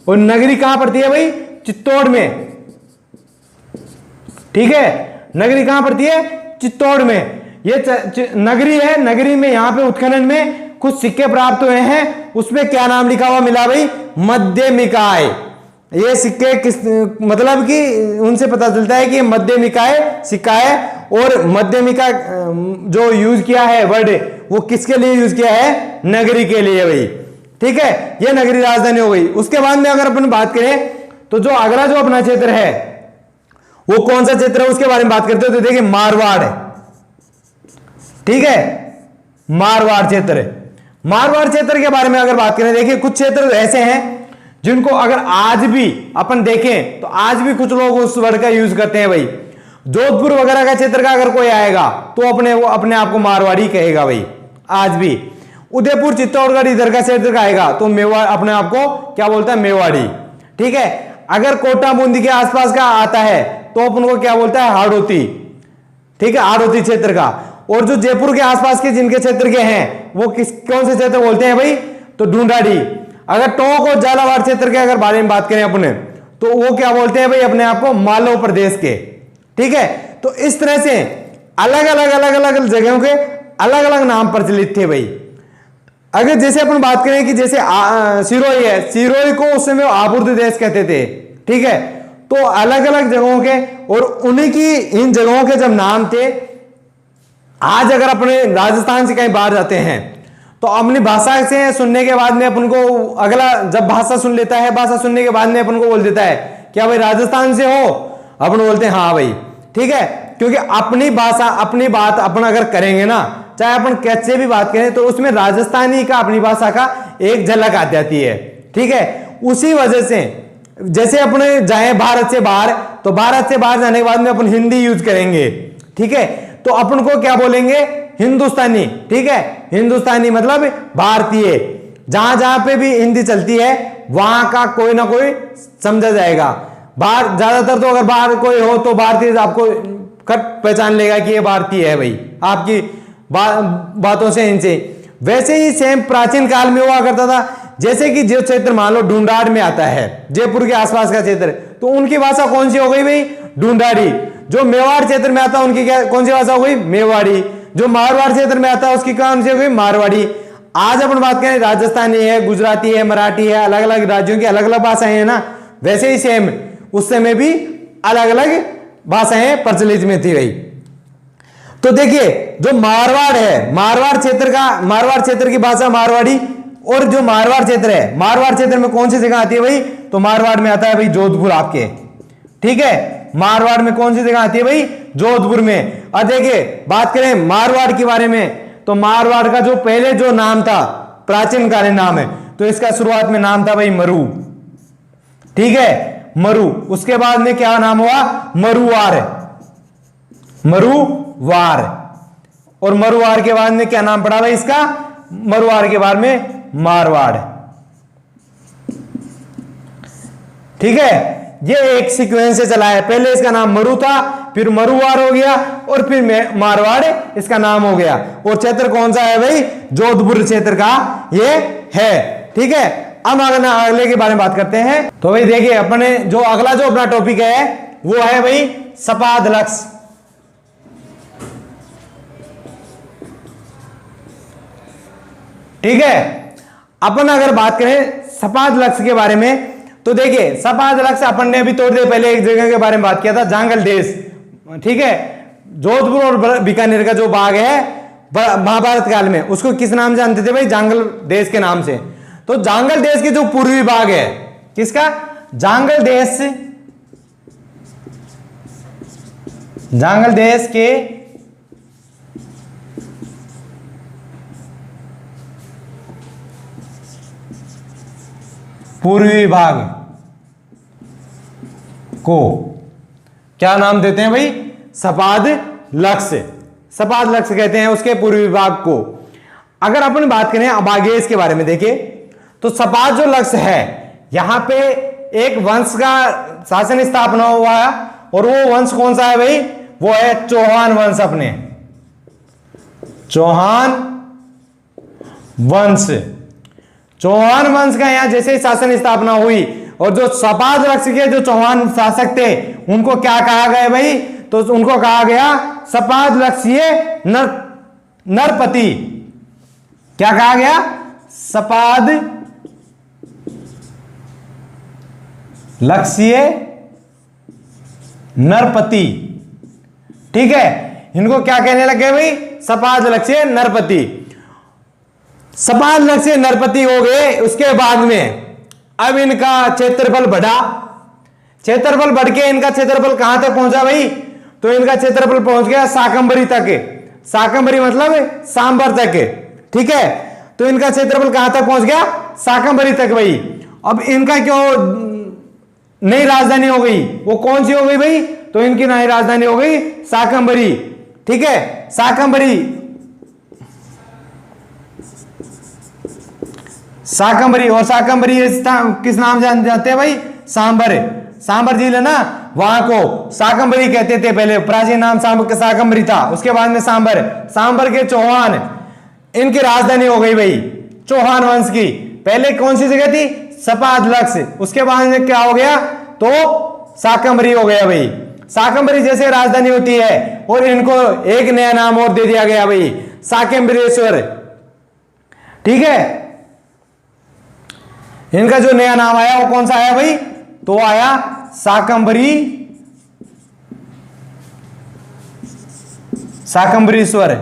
और नगरी कहां पड़ती है भाई, चित्तौड़ में, ठीक है, नगरी कहां पड़ती है, चित्तौड़ में। ये नगरी है, नगरी में यहां पे उत्खनन में कुछ सिक्के प्राप्त हुए हैं, उसमें क्या नाम लिखा हुआ मिला भाई, मध्यमिकाय। ये सिक्के किस मतलब कि उनसे पता चलता है कि ये मध्यमिकाय सिक्का है। और मध्यमिका जो यूज किया है वर्ड वो किसके लिए यूज किया है, नगरी के लिए भाई, ठीक है। ये नगरी राजधानी हो गई। उसके बाद में अगर अपन बात करें तो जो अगला जो अपना क्षेत्र है वो कौन सा क्षेत्र है उसके बारे में बात करते हो, तो देखिए मारवाड़, ठीक है, मारवाड़ क्षेत्र। मारवाड़ क्षेत्र के बारे में अगर बात करें, देखिए कुछ क्षेत्र ऐसे हैं जिनको अगर आज भी अपन देखें तो आज भी कुछ लोग उस वर्ड का यूज करते हैं भाई। जोधपुर वगैरह का क्षेत्र का अगर कोई आएगा तो अपने आप को मारवाड़ी कहेगा भाई, आज भी। उदयपुर चित्तौड़गढ़ इधर का क्षेत्र का आएगा तो मेवाड़ अपने आप को क्या बोलता है, मेवाड़ी, ठीक है। अगर कोटा बूंदी के आसपास का आता है तो अपन को क्या बोलता है, हाड़ौती, ठीक है, हाड़ौती क्षेत्र का। और जो जयपुर के आसपास के जिनके क्षेत्र के हैं वो कौन से क्षेत्र बोलते हैं भाई, तो ढूंढाड़ी। अगर टोंक और झालावाड़ क्षेत्र के अगर बारे में बात करें अपने तो वो क्या बोलते हैं भाई अपने आप को, मालव प्रदेश के, ठीक है। तो इस तरह से अलग अलग जगहों के अलग अलग नाम प्रचलित थे भाई। अगर जैसे अपन बात करें कि जैसे सिरोही है, सिरोही को उस समय आपूर्ति देश कहते थे, ठीक है। तो अलग अलग जगहों के और उन्हीं की इन जगहों के जब नाम थे, आज अगर अपने राजस्थान से कहीं बाहर जाते हैं तो अपनी भाषा से सुनने के बाद में अपन को अगला जब भाषा सुन लेता है, भाषा सुनने के बाद में अपन को बोल देता है क्या भाई राजस्थान से हो, अपन बोलते हैं हाँ भाई, ठीक है। क्योंकि अपनी भाषा अपनी बात अपन अगर करेंगे ना, चाहे अपन कैसे भी बात करें तो उसमें राजस्थानी का अपनी भाषा का एक झलक आ जाती है, ठीक है। उसी वजह से जैसे अपने जाए भारत से बाहर तो भारत से बाहर जाने के बाद में अपन हिंदी यूज करेंगे, ठीक है। तो अपन को क्या बोलेंगे, हिंदुस्तानी, ठीक है। हिंदुस्तानी मतलब भारतीय। जहां जहां पे भी हिंदी चलती है वहां का कोई ना कोई समझा जाएगा। बाहर ज्यादातर तो अगर बाहर कोई हो तो भारतीय आपको कट पहचान लेगा कि ये भारतीय है भाई, आपकी बातों से, इनसे। वैसे ही सेम प्राचीन काल में हुआ करता था। जैसे कि जो क्षेत्र मान लो ढूंढाड़ में आता है, जयपुर के आसपास का क्षेत्र, तो उनकी भाषा कौन सी हो गई भाई, ढूंढाड़ी। जो मेवाड़ क्षेत्र में आता है उनकी क्या कौन सी भाषा हो गई, मेवाड़ी। जो मारवाड़ क्षेत्र में आता है उसकी कौन सी हो गई, मारवाड़ी। आज अपन बात करें राजस्थानी है, गुजराती है, मराठी है, अलग अलग राज्यों की अलग अलग भाषाएं हैं ना, वैसे ही सेम उस समय भी अलग अलग भाषाएं प्रचलित में थी भाई। तो देखिए जो मारवाड़ है, मारवाड़ क्षेत्र की भाषा मारवाड़ी। और जो मारवाड़ क्षेत्र है, मारवाड़ क्षेत्र में कौन सी जगह आती है भाई, तो मारवाड़ में आता है भाई जोधपुर आपके, ठीक है। मारवाड़ में कौन सी जगह आती है भाई, जोधपुर में। और देखिए बात करें मारवाड़ के बारे में तो मारवाड़ का जो पहले जो नाम था, प्राचीन कालीन नाम है, तो इसका शुरुआत में नाम था भाई मरु, ठीक है, मरु। उसके बाद में क्या नाम हुआ, मरुवार, मरुवार। और मरुवार के बाद में क्या नाम पड़ा भाई इसका, मरुवार के बाद में मारवाड़, ठीक है। ये एक सीक्वेंस से चला है, पहले इसका नाम मरु था, फिर मरुवार हो गया और फिर मारवाड़ इसका नाम हो गया। और क्षेत्र कौन सा है भाई, जोधपुर क्षेत्र का ये है, ठीक है। अब अगले के बारे में बात करते हैं। तो भाई देखिए अपने जो अगला जो अपना टॉपिक है वो है भाई सपादलक्ष, ठीक है। अपन अगर बात करें सपादलक्ष के बारे में तो देखिए सपादलक्ष अपन ने अभी थोड़ी देर पहले एक जगह के बारे में बात किया था, जांगल देश, ठीक है। जोधपुर और बीकानेर का जो भाग है महाभारत काल में, उसको किस नाम से जानते थे भाई? जांगल देश के नाम से। तो जांगल देश के जो पूर्वी भाग है, किसका? जांगल देश के पूर्वी भाग को क्या नाम देते हैं भाई? सपाद लक्ष्य। सपाद लक्ष्य कहते हैं उसके पूर्वी भाग को। अगर अपन बात करें अबागेस के बारे में, देखिए तो सपाद जो लक्ष्य है, यहां पे एक वंश का शासन स्थापना हुआ है, और वो वंश कौन सा है भाई? वो है चौहान वंश। अपने चौहान वंश, चौहान वंश का यहां जैसे ही शासन स्थापना हुई, और जो सपाद लक्ष्य के जो चौहान शासक थे उनको क्या कहा गया भाई? तो उनको कहा गया सपाद लक्ष्य नरपति। क्या कहा गया? सपाद लक्ष्य नरपति। ठीक है, इनको क्या कहने लगे भाई? सपाद लक्ष्य नरपति। सपाद लक्ष्य नरपति हो गए। उसके बाद में अब इनका क्षेत्रफल बढ़ा। क्षेत्रफल बढ़ के इनका क्षेत्रफल कहां तक पहुंचा भाई? तो इनका क्षेत्रफल पहुंच गया शाकंभरी तक। शाकंभरी मतलब सांबर तक। ठीक है, तो इनका क्षेत्रफल कहां तक पहुंच गया? शाकंभरी तक भाई। अब इनका क्यों नई राजधानी हो गई? वो कौन सी हो गई भाई? तो इनकी नई राजधानी हो गई शाकंभरी। ठीक है, शाकंभरी और शाकंभरी किस नाम जानते हैं भाई? सांबर। सांबर झील है ना, वहां को शाकंभरी कहते थे पहले। प्राचीन नाम शाकंभरी था, उसके बाद में सांबर। सांबर के चौहान, इनकी राजधानी हो गई भाई चौहान वंश की। पहले कौन सी जगह थी? सपाद लक्ष्य। उसके बाद में क्या हो गया? तो शाकंभरी हो गया भाई। शाकंभरी जैसे राजधानी होती है, और इनको एक नया नाम और दे दिया गया भाई, शाकंभरीश्वर। ठीक है, इनका जो नया नाम आया वो कौन सा आया भाई? तो आया शाकंभरीश्वर।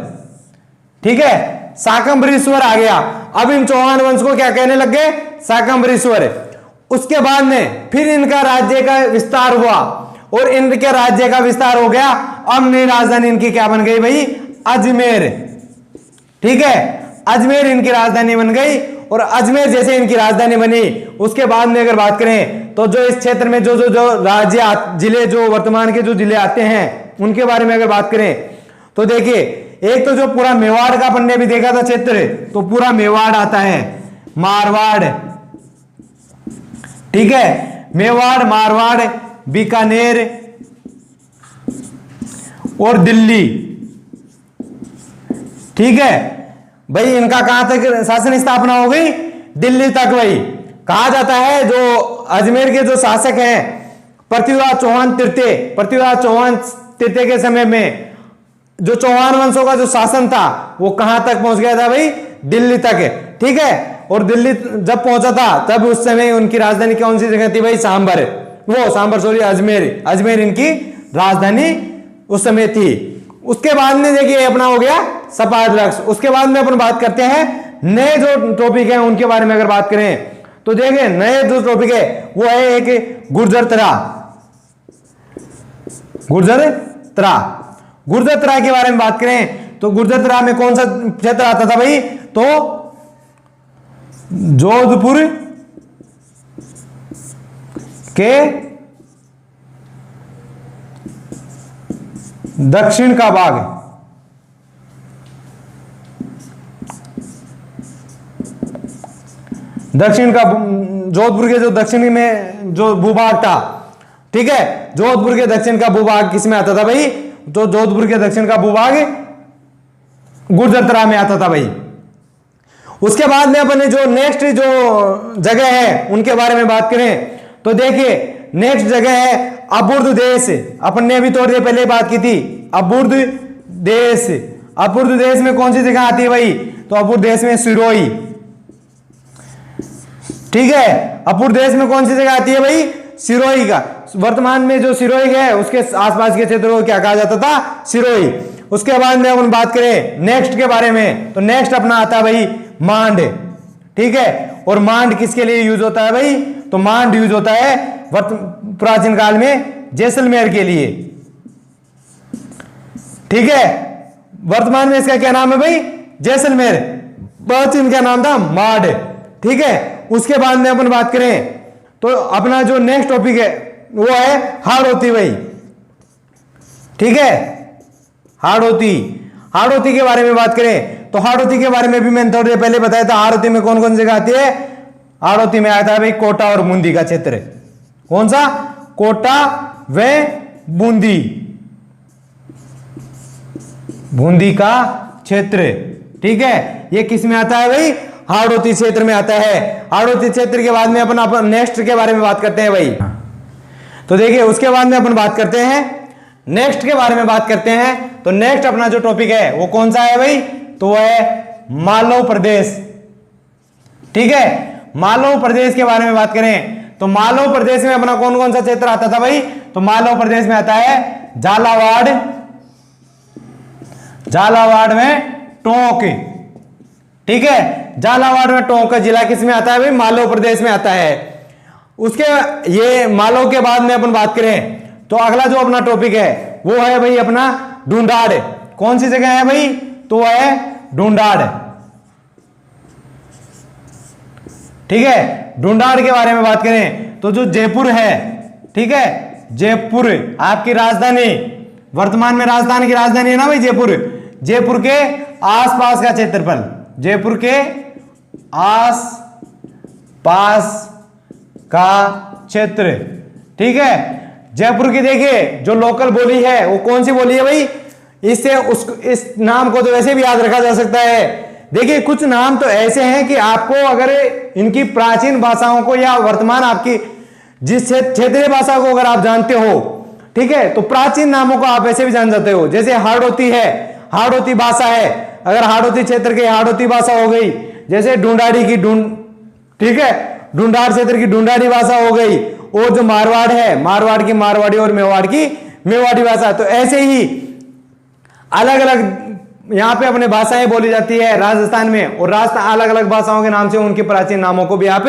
ठीक है, शाकंभरीश्वर आ गया। अब इन चौहान वंश को क्या कहने लग गए? शाकंभरीश्वर। उसके बाद में फिर इनका राज्य का विस्तार हुआ, और इनके राज्य का विस्तार हो गया। अब नई राजधानी इनकी क्या बन गई भाई? अजमेर। ठीक है, अजमेर इनकी राजधानी बन गई। और अजमेर जैसे इनकी राजधानी बनी, उसके बाद में अगर बात करें तो जो इस क्षेत्र में जो जो जो राज्य जिले, जो वर्तमान के जो जिले आते हैं, उनके बारे में अगर बात करें तो देखिए, एक तो जो पूरा मेवाड़ का अपन ने भी देखा था क्षेत्र, तो पूरा मेवाड़ आता है, मारवाड़। ठीक है, मेवाड़, मारवाड़, बीकानेर और दिल्ली। ठीक है भाई, इनका कहां तक शासन स्थापना हो गई? दिल्ली तक भाई। कहा जाता है जो अजमेर के जो शासक हैं पृथ्वीराज चौहान तृतीय, पृथ्वीराज चौहान तृतीय के समय में जो चौहान वंशों का जो शासन था वो कहां तक पहुंच गया था भाई? दिल्ली तक। ठीक है, और दिल्ली जब पहुंचा था तब उस समय उनकी राजधानी कौन सी जगह थी भाई? सांबर। अजमेर। अजमेर इनकी राजधानी उस समय थी। उसके बाद में देखिए अपना हो गया सपाद लक्ष्य। उसके बाद में अपन बात करते हैं नए जो टॉपिक है उनके बारे में। अगर बात करें तो देखिए नए जो टॉपिक है वो है एक गुर्जरतरा। गुर्जरतरा के बारे में बात करें तो गुर्जरतरा में कौन सा क्षेत्र आता था भाई? तो जोधपुर के दक्षिण का भाग, दक्षिण का, जोधपुर के जो दक्षिणी में जो भूभाग था, ठीक है, जोधपुर के दक्षिण का भूभाग किस में आता था भाई? तो जोधपुर के दक्षिण का भूभाग गुर्जरतरा में आता था भाई। उसके बाद में अपन ने जो नेक्स्ट जो जगह है उनके बारे में बात करें तो देखिए नेक्स्ट जगह है अपूर्व देश। अपन ने अभी थोड़ी देर पहले बात की थी अपूर्व देश। अपूर्व देश में कौन सी जगह आती है भाई? तो अपूर्व देश में सिरोही। ठीक है, अपूर्व देश में कौन सी जगह आती है भाई? सिरोही का। वर्तमान में जो सिरोही है उसके आसपास के क्षेत्र को क्या कहा जाता था, सिरोही। उसके बाद में अपन बात करें नेक्स्ट के बारे में, तो नेक्स्ट अपना आता है भाई मांड, ठीक है। और मांड किसके लिए यूज होता है भाई, तो मांड यूज होता है प्राचीन काल में जैसलमेर के लिए, ठीक है। वर्तमान में इसका क्या नाम है भाई, जैसलमेर, प्राचीन का नाम था मांड, ठीक है। उसके बाद में अपन बात करें तो अपना जो नेक्स्ट टॉपिक है वो है हाड़ौती भाई, ठीक है। हाड़ौती के बारे में बात करें तो हाड़ौती के बारे में भी मैंने थोड़ी देर पहले बताया था। हाड़ौती में कौन कौन जगह आती है, हाड़ौती में आता है भाई कोटा और बूंदी का क्षेत्र। कौन सा, कोटा व बूंदी का क्षेत्र, ठीक है। ये किस में आता है भाई, हाड़ौती क्षेत्र में आता है। हाड़ौती क्षेत्र के बाद में अपन नेक्स्ट के बारे में बात करते हैं भाई। तो देखिए उसके बाद में अपन बात करते हैं नेक्स्ट के बारे में बात करते हैं। तो नेक्स्ट अपना जो टॉपिक है वो कौन सा है भाई, तो वो है मालव प्रदेश, ठीक है। मालव प्रदेश के बारे में बात करें तो मालव प्रदेश में अपना कौन कौन सा क्षेत्र आता था भाई, तो मालव प्रदेश में आता है झालावाड़ में टोंक, ठीक है। झालावाड़ में टोंक का जिला किस में आता है भाई, मालव प्रदेश में आता है। उसके ये मालव के बाद में अपन बात करें तो अगला जो अपना टॉपिक है वो है भाई अपना ढूंढाड़। कौन सी जगह है भाई, तो है ढूंढाड़, ठीक है। ढूंढाड़ के बारे में बात करें तो जो जयपुर है, ठीक है, जयपुर आपकी राजधानी, वर्तमान में राजस्थान की राजधानी है ना भाई जयपुर, जयपुर के आसपास का क्षेत्रफल, जयपुर के आस पास का क्षेत्र, ठीक है। जयपुर की देखिए जो लोकल बोली है वो कौन सी बोली है भाई, इससे इस नाम को तो वैसे भी याद रखा जा सकता है। देखिए कुछ नाम तो ऐसे हैं कि आपको अगर इनकी प्राचीन भाषाओं को या वर्तमान आपकी जिस क्षेत्रीय भाषा को अगर आप जानते हो, ठीक है, तो प्राचीन नामों को आप ऐसे भी जान जाते हो। जैसे हाड़ौती है, हाड़ौती भाषा है, अगर हाड़ौती क्षेत्र की हाड़ौती भाषा हो गई, जैसे ढूंढाड़ी की ठीक है, ढूंढाड़ क्षेत्र की ढूंढाड़ी भाषा हो गई, और जो मारवाड़ है, मारवाड़ की मारवाड़ी और मेवाड़ की मेवाड़ी भाषा। तो ऐसे ही अलग अलग यहाँ पे अपने भाषाएं बोली जाती है राजस्थान में, और राजस्थान अलग अलग भाषाओं के नाम से उनके प्राचीन नामों को भी आप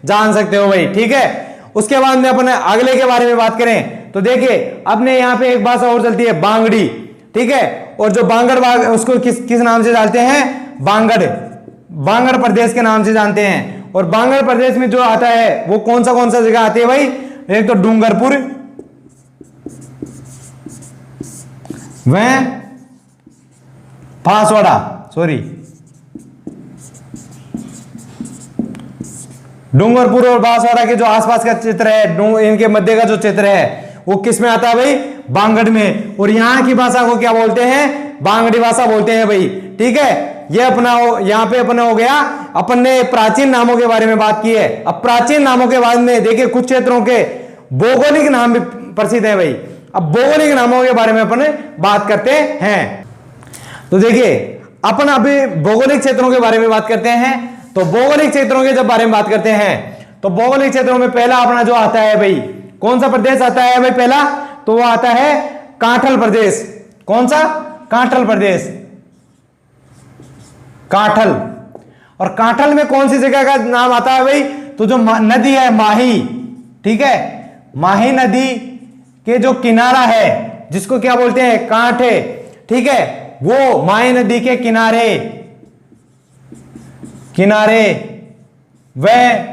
जान सकते हो भाई, ठीक है। उसके बाद में अपने अगले के बारे में बात करें तो देखिए अपने यहाँ पे एक भाषा और चलती है बांगड़ी, ठीक है। और जो बांगड़ उसको किस नाम से जानते हैं, बांगड़ प्रदेश के नाम से जानते हैं। और बांगड़ प्रदेश में जो आता है वो कौन सा जगह आती है भाई, एक तो डूंगरपुर वह बांसवाड़ा, डूंगरपुर और बांसवाड़ा के जो आसपास का क्षेत्र है, इनके मध्य का जो क्षेत्र है वो किस में आता है भाई, बांगड़ में। और यहाँ की भाषा को क्या बोलते हैं, बांगड़ी भाषा बोलते हैं भाई, ठीक है। ये अपना यहाँ पे अपना हो गया, अपन ने प्राचीन नामों के बारे में बात की है। अब प्राचीन नामों के बाद में देखिए कुछ क्षेत्रों के भौगोलिक नाम भी प्रसिद्ध है भाई। अब भौगोलिक नामों के बारे में अपन बात करते हैं। तो देखिए अपन अभी भौगोलिक क्षेत्रों के बारे में बात करते हैं। तो भौगोलिक क्षेत्रों के जब बारे में बात करते हैं तो भौगोलिक क्षेत्रों में पहला अपना जो आता है भाई, कौन सा प्रदेश आता है भाई पहला, तो वो आता है कांठल प्रदेश। कौन सा, कांठल प्रदेश, कांठल। और कांठल में कौन सी जगह का नाम आता है भाई, तो जो नदी है माही, ठीक है, माही नदी के जो किनारा है जिसको क्या बोलते हैं, कांठ है, ठीक है, वो माही नदी के किनारे वह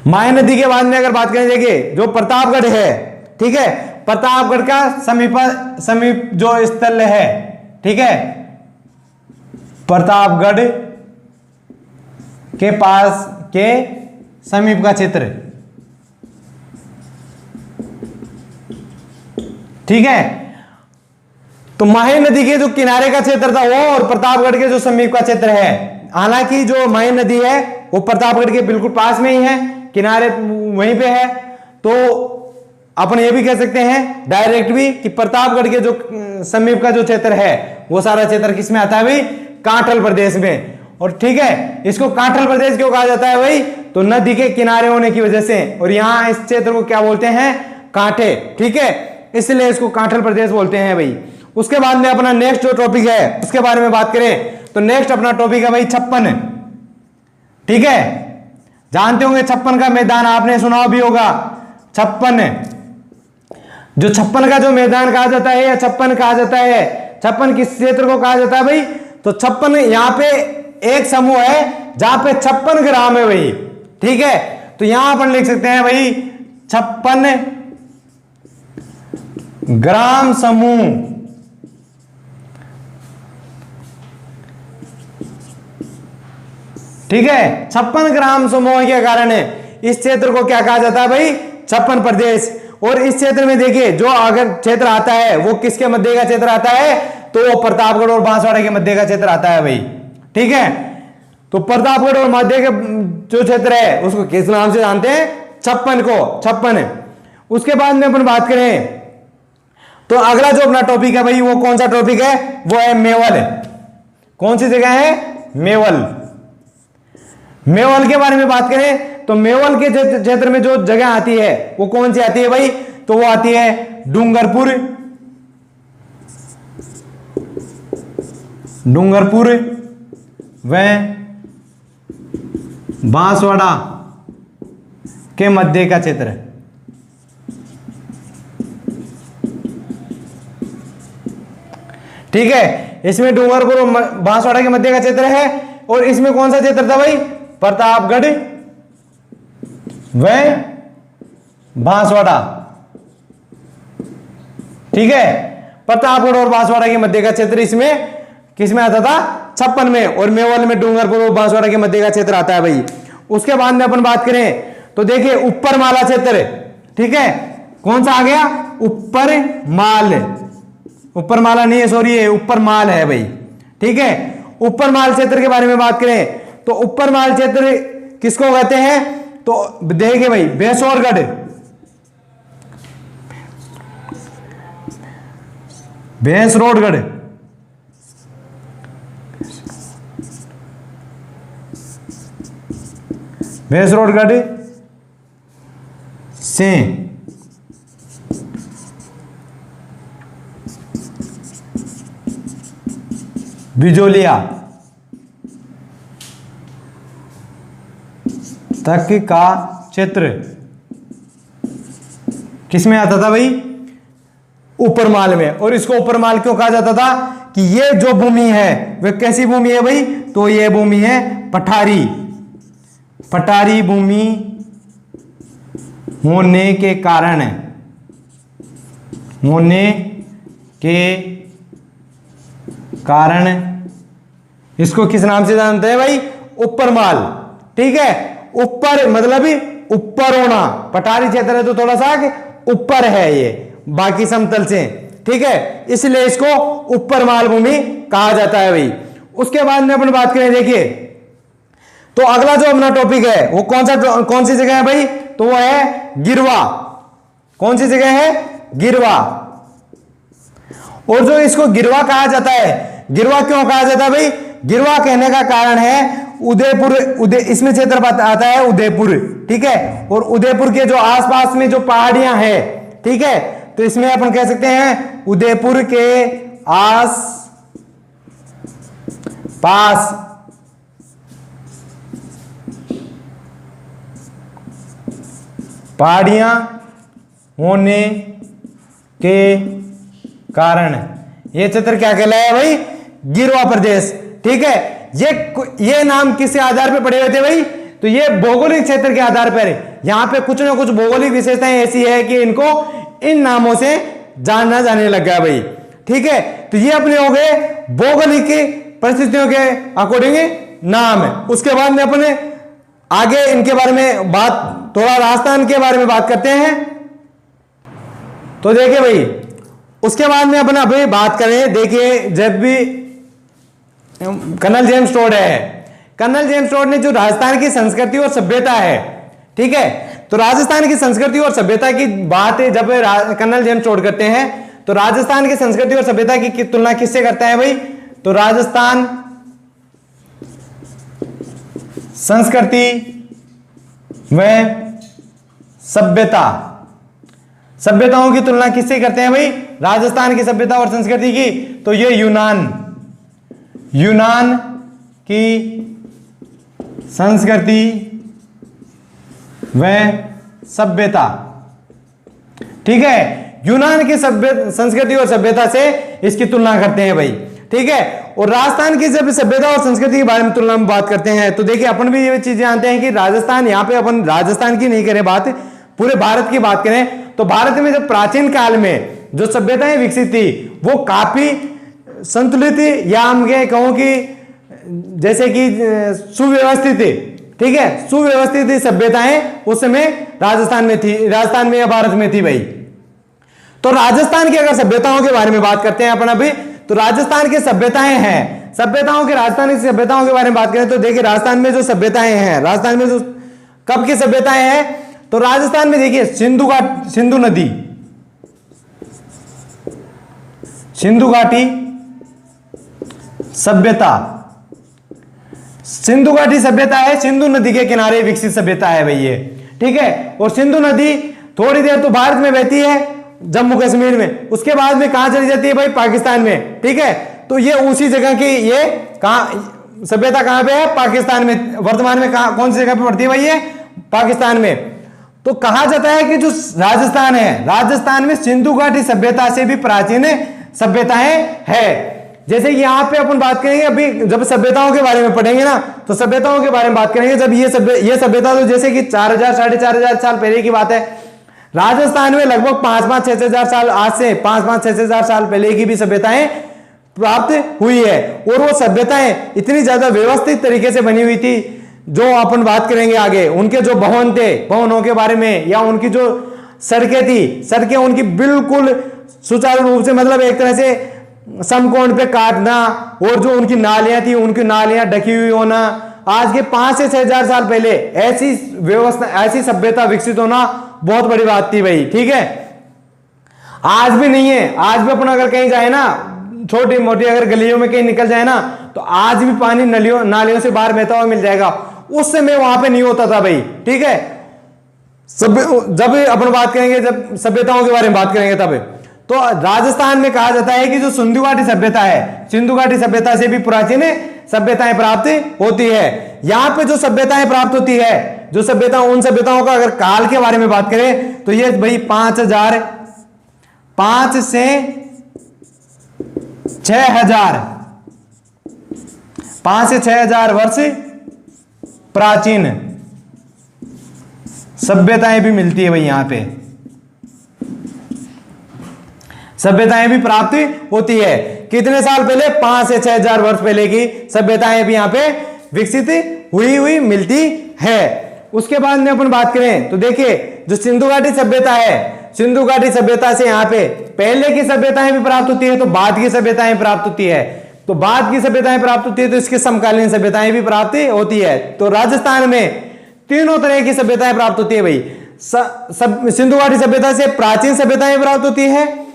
माही नदी के बाद में अगर बात करें, देखिए जो प्रतापगढ़ है, ठीक है, प्रतापगढ़ का समीप जो स्थल है, ठीक है, प्रतापगढ़ के पास के समीप का क्षेत्र, ठीक है। तो माही नदी के जो किनारे का क्षेत्र था वो, और प्रतापगढ़ के जो समीप का क्षेत्र है, हालांकि जो माही नदी है वो प्रतापगढ़ के बिल्कुल पास में ही है, किनारे वहीं पे है। तो अपन ये भी कह सकते हैं डायरेक्ट भी कि प्रतापगढ़ के जो समीप का जो क्षेत्र है वो सारा क्षेत्र किस में आता है भाई, कांठल प्रदेश में। और ठीक है, इसको कांठल प्रदेश क्यों कहा जाता है भाई? तो नदी के किनारे होने की वजह से, और यहां इस क्षेत्र को क्या बोलते हैं? कांठे, ठीक है, इसलिए इसको कांठल प्रदेश बोलते हैं भाई। उसके बाद में अपना नेक्स्ट जो टॉपिक है उसके बारे में बात करें तो नेक्स्ट अपना टॉपिक है भाई 56, ठीक है। जानते होंगे 56 का मैदान, आपने सुना भी होगा 56, जो 56 का जो मैदान कहा जाता है या 56 कहा जाता है, 56 किस क्षेत्र को कहा जाता है भाई? तो 56 यहां पे एक समूह है जहां पे 56 ग्राम है भाई, ठीक है। तो यहां अपन लिख सकते हैं भाई 56 ग्राम समूह, ठीक है। 56 ग्राम समूह के कारण इस क्षेत्र को क्या कहा जाता है भाई? 56 प्रदेश। और इस क्षेत्र में देखिए जो अगर क्षेत्र आता है वो किसके मध्य का क्षेत्र आता है? तो वो प्रतापगढ़ और बांसवाड़ा के मध्य का क्षेत्र आता है भाई, ठीक है। तो प्रतापगढ़ और मध्य के जो क्षेत्र है उसको किस नाम से जानते हैं? 56 को, 56। उसके बाद में अपन बात करें तो अगला जो अपना टॉपिक है भाई वो कौन सा टॉपिक है? वो है मेवल। कौन सी जगह है? मेवल। मेवल के बारे में बात करें तो मेवल के क्षेत्र में जो जगह आती है वो कौन सी आती है भाई? तो वो आती है डूंगरपुर, डूंगरपुर व बांसवाड़ा के मध्य का क्षेत्र, ठीक है। इसमें डूंगरपुर और बांसवाड़ा के मध्य का क्षेत्र है। और इसमें कौन सा क्षेत्र था भाई? प्रतापगढ़ व बांसवाड़ा, ठीक है। प्रतापगढ़ और बांसवाड़ा के मध्य का क्षेत्र इसमें किसमें आता था? 56 में। और मेवल में डूंगरपुर और बांसवाड़ा के मध्य का क्षेत्र आता है भाई। उसके बाद में अपन बात करें तो देखिए ऊपर माला क्षेत्र, ठीक है। कौन सा आ गया? ऊपर माल, ऊपर माला नहीं है, सॉरी, ये ऊपर माल है भाई, ठीक है। ऊपर माल क्षेत्र के बारे में बात करें तो ऊपर माल क्षेत्र किसको कहते हैं? तो देखिए भाई बेसोरगढ़, भैंसरोडगढ़, भैंसरोडगढ़ से बिजोलिया तक का क्षेत्र किसमें आता था भाई? ऊपर माल में। और इसको ऊपर माल क्यों कहा जाता था? कि ये जो भूमि है वह कैसी भूमि है भाई? तो ये भूमि है पठारी, पठारी भूमि होने के कारण, होने के कारण इसको किस नाम से जानते हैं भाई? ऊपर माल, ठीक है। ऊपर मतलब ऊपर होना, पठारी क्षेत्र है तो थोड़ा सा ऊपर है ये बाकी समतल से, ठीक है, इसलिए इसको ऊपर माल भूमि कहा जाता है भाई। उसके बाद में अपन बात करें, देखिए तो अगला जो अपना टॉपिक है वो कौन सी जगह है भाई? तो वो है गिरवा। कौन सी जगह है? गिरवा। और जो इसको गिरवा कहा जाता है, गिरवा क्यों कहा जाता है भाई? गिरवा कहने का कारण है उदयपुर, इसमें क्षेत्र आता है उदयपुर, ठीक है। और उदयपुर के जो आसपास में जो पहाड़ियां हैं, ठीक है, तो इसमें अपन कह सकते हैं उदयपुर के आस पास पहाड़ियां होने के कारण यह क्षेत्र क्या कहलाया भाई? गिरवा प्रदेश, ठीक है। ये नाम किस आधार पे पड़े हुए थे भाई? तो ये भौगोलिक क्षेत्र के आधार पर यहां पे कुछ ना कुछ भौगोलिक विशेषताएं ऐसी है कि इनको इन नामों से जानना जाने लग गया भाई, ठीक है। तो ये अपने हो गए भौगोलिक परिस्थितियों के अकॉर्डिंग नाम है। उसके बाद में अपने आगे इनके बारे में बात, थोड़ा राजस्थान के बारे में बात करते हैं। तो देखिए भाई उसके बाद में अपन अभी बात करें, देखिए जब भी कर्नल जेम्स टोड है, कर्नल जेम्स टोड ने जो राजस्थान की संस्कृति और सभ्यता है, ठीक है, तो राजस्थान की संस्कृति और सभ्यता की बात जब कर्नल जेम्स टोड करते हैं तो राजस्थान की संस्कृति और सभ्यता की तुलना किससे करता है भाई? तो राजस्थान संस्कृति व सभ्यता। सभ्यताओं की तुलना किससे करते हैं भाई? राजस्थान की सभ्यता और संस्कृति की, तो ये यूनान की संस्कृति व सभ्यता। ठीक है, यूनान की संस्कृति और सभ्यता से इसकी तुलना करते हैं भाई। ठीक है, और राजस्थान की जब सभ्यता और संस्कृति के बारे में तुलना में बात करते हैं तो देखिए अपन भी ये चीजें जानते हैं कि राजस्थान, यहाँ पे अपन राजस्थान की नहीं करें बात, पूरे भारत की बात करें तो भारत में जब प्राचीन काल में जो सभ्यताएं विकसित थी वो काफी संतुलित, या हम कहूं कि जैसे कि सुव्यवस्थित थी। ठीक है, सुव्यवस्थित सभ्यताएं उस समय राजस्थान में थी, राजस्थान में या भारत में थी भाई। तो राजस्थान की अगर सभ्यताओं के बारे में बात करते हैं अपन अभी, तो राजस्थान की सभ्यताएं हैं, सभ्यताओं के राजस्थान की सभ्यताओं के बारे में बात करें तो देखिए राजस्थान में जो सभ्यताएं हैं, राजस्थान में जो कब की सभ्यताएं हैं, तो राजस्थान में देखिए सिंधु नदी, सिंधु घाटी सभ्यता, सिंधु घाटी सभ्यता है, सिंधु नदी के किनारे विकसित सभ्यता है भाई ये। ठीक है, और सिंधु नदी थोड़ी देर तो भारत में बहती है, जम्मू कश्मीर में, उसके बाद में कहां चली जाती है भाई? पाकिस्तान में। ठीक है, तो ये उसी जगह की ये कहां सभ्यता कहां पे है? पाकिस्तान में। वर्तमान में कहां, कौन सी जगह पे पड़ती है भाई? ये पाकिस्तान में। तो कहा जाता है कि जो राजस्थान है, राजस्थान में सिंधु घाटी सभ्यता से भी प्राचीन सभ्यताएं है। जैसे कि यहाँ पे अपन बात करेंगे अभी, जब सभ्यताओं के बारे में पढ़ेंगे ना तो सभ्यताओं के बारे में बात करेंगे, जब ये सभ्यता तो जैसे कि 4000 साढ़े 4000 साल पहले की बात है। राजस्थान में लगभग 5-5 6 साल, आज से 5-5 6 साल पहले की भी सभ्यताएं प्राप्त हुई है, और वो सभ्यताएं इतनी ज्यादा व्यवस्थित तरीके से बनी हुई थी। जो अपन बात करेंगे आगे, उनके जो भवन थे, भवनों के बारे में, या उनकी जो सड़कें थी, सड़कें उनकी बिल्कुल सुचारू रूप से, मतलब एक तरह से समकोण पे काटना, और जो उनकी नालियां थी, उनकी नालियां ढकी हुई होना, आज के 5 से 6000 साल पहले ऐसी व्यवस्था, ऐसी सभ्यता विकसित होना बहुत बड़ी बात थी भाई। ठीक है, आज भी नहीं है। आज भी अपन अगर कहीं जाए ना, छोटी मोटी अगर गलियों में कहीं निकल जाए ना, तो आज भी पानी नालियों से बाहर बहता हुआ मिल जाएगा। उस समय वहां पे नहीं होता था भाई। ठीक है, जब अपन बात करेंगे, जब सभ्यताओं के बारे में बात करेंगे तब, तो राजस्थान में कहा जाता है कि जो सिंधु घाटी सभ्यता है, सिंधु घाटी सभ्यता से भी प्राचीन सभ्यताएं प्राप्त होती है। यहां पे जो सभ्यताएं प्राप्त होती है, जो सभ्यता, उन सभ्यताओं का अगर काल के बारे में बात करें तो ये भाई 5 से 6000 वर्ष प्राचीन सभ्यताएं भी मिलती है भाई। यहां पे सभ्यताएं भी प्राप्त होती है। कितने साल पहले? 5 से 6000 वर्ष पहले की सभ्यताएं भी यहां पे विकसित हुई मिलती है। उसके बाद में अपन बात करें तो देखिए जो सिंधु घाटी सभ्यता है, सिंधु घाटी सभ्यता से यहाँ पे पहले की सभ्यताएं भी प्राप्त होती है, तो बाद की सभ्यताएं प्राप्त होती है, तो बाद की सभ्यताएं प्राप्त होती है, तो इसके समकालीन सभ्यताएं भी प्राप्त होती है। तो राजस्थान में तीनों तरह की सभ्यताएं प्राप्त होती है भाई। सिंधु घाटी सभ्यता से प्राचीन सभ्यताएं प्राप्त होती है,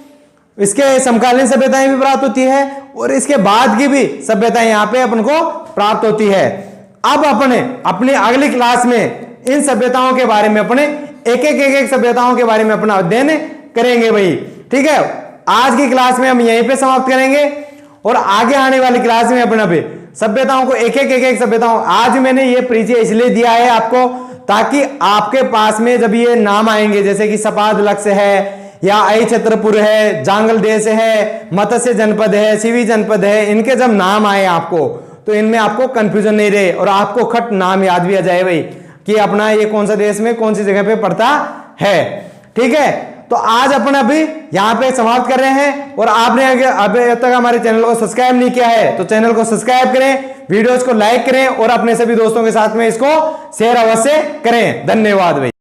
इसके समकालीन सभ्यताएं भी प्राप्त होती है, और इसके बाद की भी सभ्यताएं यहाँ पे अपन को प्राप्त होती है। अब अपने अपनी अगली क्लास में इन सभ्यताओं के बारे में अपने एक सभ्यताओं के बारे में अपना अध्ययन करेंगे भाई। ठीक है, आज की क्लास में हम यहीं पे समाप्त करेंगे, और आगे आने वाली क्लास में अपना भी सभ्यताओं को एक सभ्यताओं, आज मैंने ये परिचय इसलिए दिया है आपको ताकि आपके पास में जब ये नाम आएंगे, जैसे कि सपाद लक्ष्य है, या आई छत्रपुर है, जांगल देश है, मत्स्य जनपद है, सीवी जनपद है, इनके जब नाम आए आपको तो इनमें आपको कंफ्यूजन नहीं रहे, और आपको खट नाम याद भी आ जाए भाई कि अपना ये कौन सा देश में कौन सी जगह पे पड़ता है। ठीक है, तो आज अपन अभी यहाँ पे समाप्त कर रहे हैं, और आपने अभी तक हमारे चैनल को सब्सक्राइब नहीं किया है तो चैनल को सब्सक्राइब करें, वीडियोस को लाइक करें, और अपने सभी दोस्तों के साथ में इसको शेयर अवश्य करें। धन्यवाद भाई।